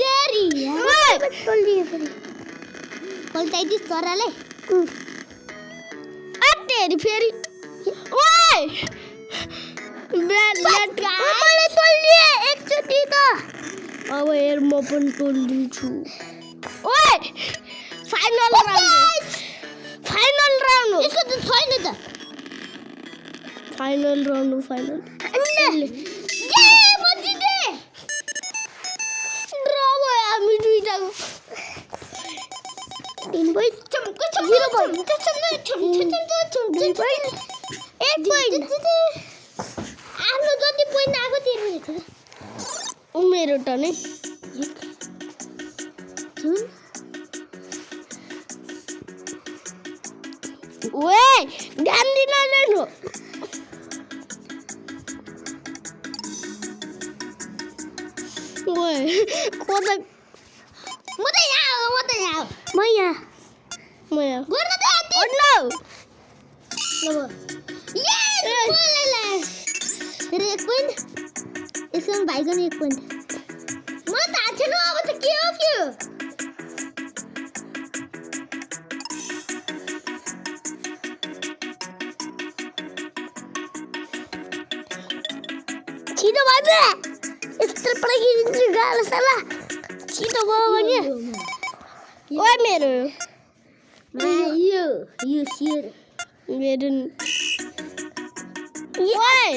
तेरी यार पुल दिए फिर बोलता है जिस तरह ले तेरी फेरि ओए बैट मैले टोल्दिए एकचोटी त अब हेर म पनि टोल्दिन्छु ओए 5 फाइनल राउन्ड हो यसको त छैन त फाइनल राउन्ड हो फाइनल म जिते ड्र भयो हामी दुईटाको 3 पोइन्ट 0 पोइन्ट 1 पोइन्ट आफ्नो जति पोइन्ट आएको तिर्नु मेरो टर्न है ओए ध्यान दिन लेनु ओए कोदा म त यहाँ म यहाँ म गर्न त नो तेरो 1 पोइन्ट यसको भाइको 1 पोइन्ट म त थाहा छैन अब त के हो छिटो भन्नु यस्तो पड्किदिन्छु गाह्रो साला छिटो भयो भने ओए मेरो यो सियर मेरो ओए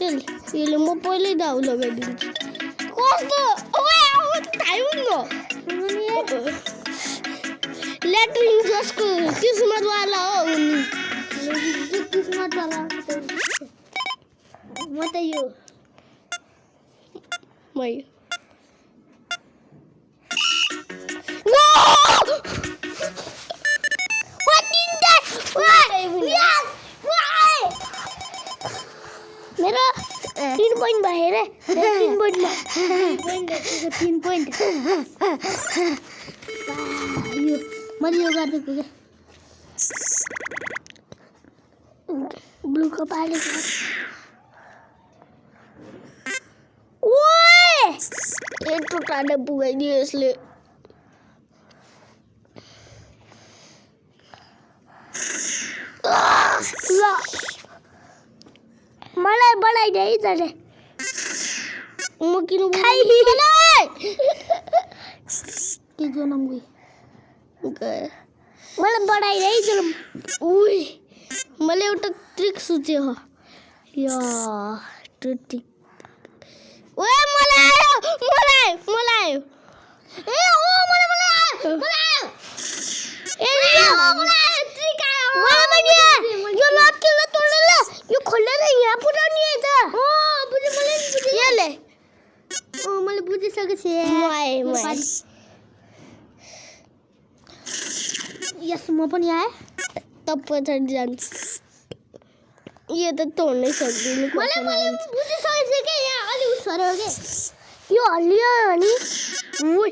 यसले म पहिल्यै दाउ लगाइदिन्छु कस्तो ओए अब त थाहै हुन्न ल्याट्रिन जसको किस्मतवाला हो उनी किस्मतवाला म त यो मै मेरो 3 पोइन्ट भयो रे 3 पोइन्ट 3 पोइन्ट यो मैले यो गर्दै पुगे ब्लू को पाले ओए एक टुटाले पुगाइदियो यसले ल मलाई बढाइदे है तले म किन खाइ के जनम गई मलाई बढाइदे है जलम उई मैले एउटा ट्रिक सोचे हो या ट्रिक ओए मलाई आयो ए ओ मलाई आयो ए मलाई ट्रिक आयो यो लटकेले तोडेले यो खोलेर यहाँ पुरानी है त बुझे मैले बुझे यसले मैले बुझिसकेछु यस म पनि आए त पछाडि जान्छ यो त तोड्नै सक्दिनँ मैले बुझिसकेछु के यहाँ अलि उसरो के यो हल्लियो नि ओइ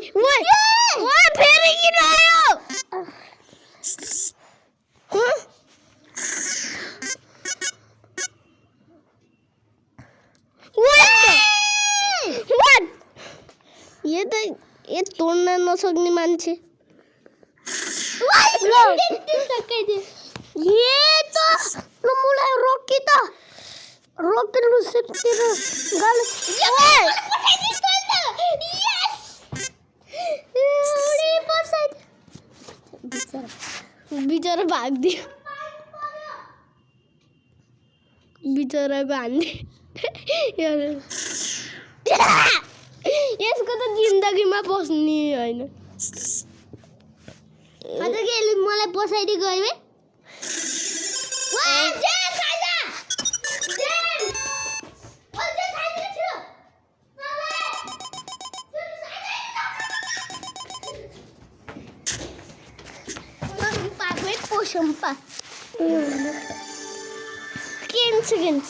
फेरि किन आयो ये तोड्न नसक्ने मान्छे ये त मलाई रोकी त रोक्नु सक्दिन गल बिचरा भाग्दियो बिचराको हान्ने यसको त जिन्दगीमा पस्ने होइन अझ के मलाई पसाइदि गयो बे Sampa 10 seconds.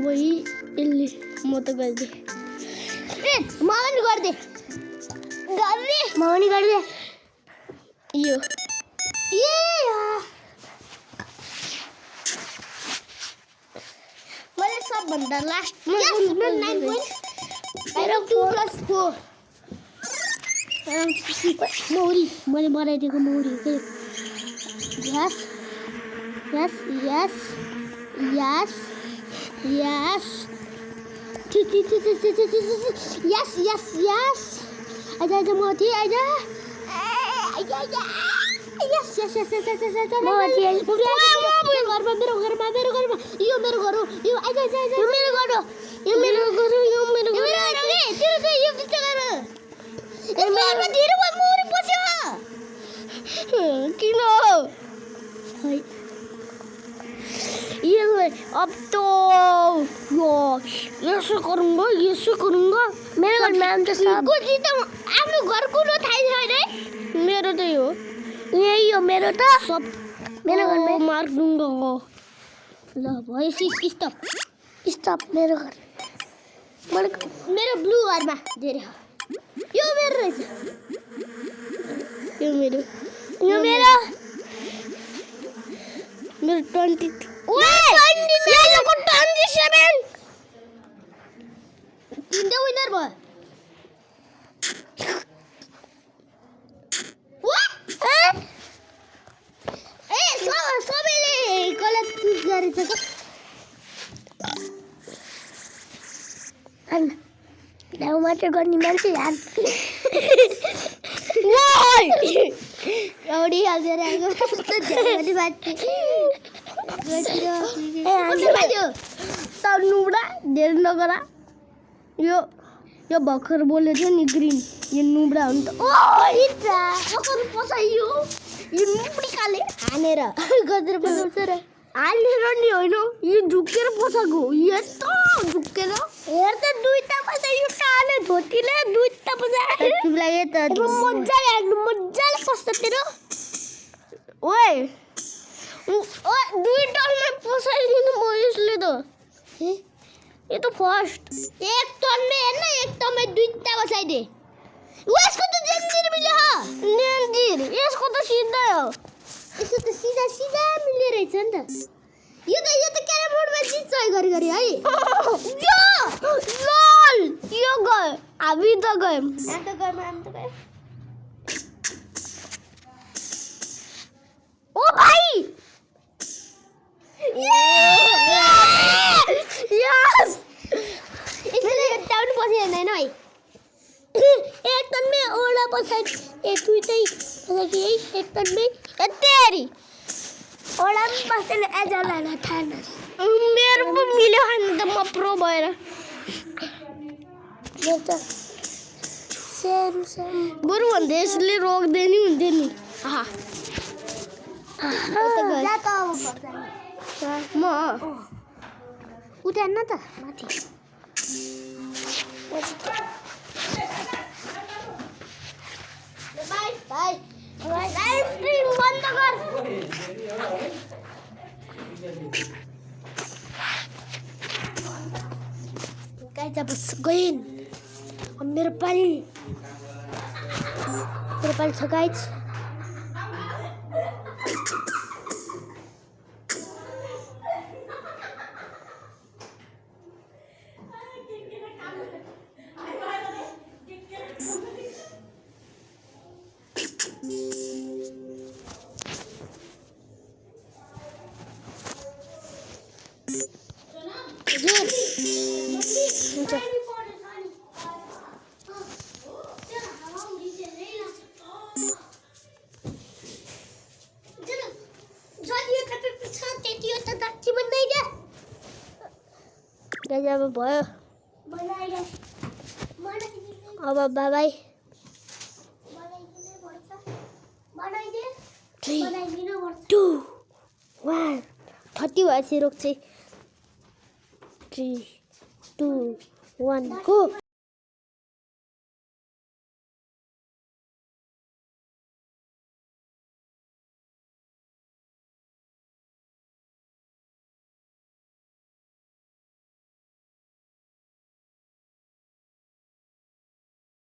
वही इल्ली म त गर्दै मलाई गर्दै यो मैले सबभन्दा लास्टमा 9 points मेरो 2+4 मौरी मैले बनाइदिएको मौरी के यस Yes, yes, yes. Aja mati aja. Yes, yes, yes, yes, yes, yes. Mati aja. Meru garma. Yo meru garu. Yo aja. Yo meru garu. Tiru yo bisa garu. Garma tiru wa muri posya. Kino. ये अब तो ऐसे करूँगा मेरे घर में तो सब कुछ ही तो आफ्नो घरको न थाहै छैन है मेरो तो हो यही हो मेरो तो सब मेरे घर में मार दूंगा ल भयो स्टॉप मेरो घर मेरो ब्लू घरमा धेरै हो यो मेरो रहेछ यो मेरो 20 तिनटा विनर भयो सबैले गलत चुज गरेछ दाउ मात्र गर्ने मान्छे यार एउटी हालेर आएको कस्तो झ्याली बाटी नुबडा धेरै नगरा यो भर्खर बोलेको थियो नि ग्रिन यो नुबडा हो नि त पसाइयो यो नुबडीकाले हानेर गजर पसाउँछ र हालेर नि होइन यो झुकेर पसाएको यस्तो झुकेर हेर त दुईटा पसा यो काले धोतीले दुईटा पसा लाग्यो त मजाले पस्छ तेरो ओए दुई टनमा पसाइदिनु म यसले त यो त फर्स्ट एक टनमै हेर्न एक टनमै दुईटा बसाइदे यसको त जन्जिर मिल्यो नेन्जिर यसको त सिधै हो यसको त सिधा मिल्यो रहेछ नि त यो त क्यारम बोर्डमा जित्छ गरी है लल यो गयो हामी त गयौँ ओ भाइ यस यसले टाउन पसिएन है एक टनमै ओला पसाइड ए दुईटै पसाइड एक टनमै तेरी ओला पसेन एजलाला थानस मेरो पो मिल्यो हैन त म प्रो भएर यो त सेम बरु भन्दा यसले रोक्दैन नि हुन्थ्यो नि आहा म उठान न त माथि बाई लाइभ स्ट्रिम बन्द गर गाइज अब गइन् अब मेरो पाली छ गाइज गाइज अब भयो अब बाबाई 3 2 1 30 भएपछि रोक्छ 3 2 1 गो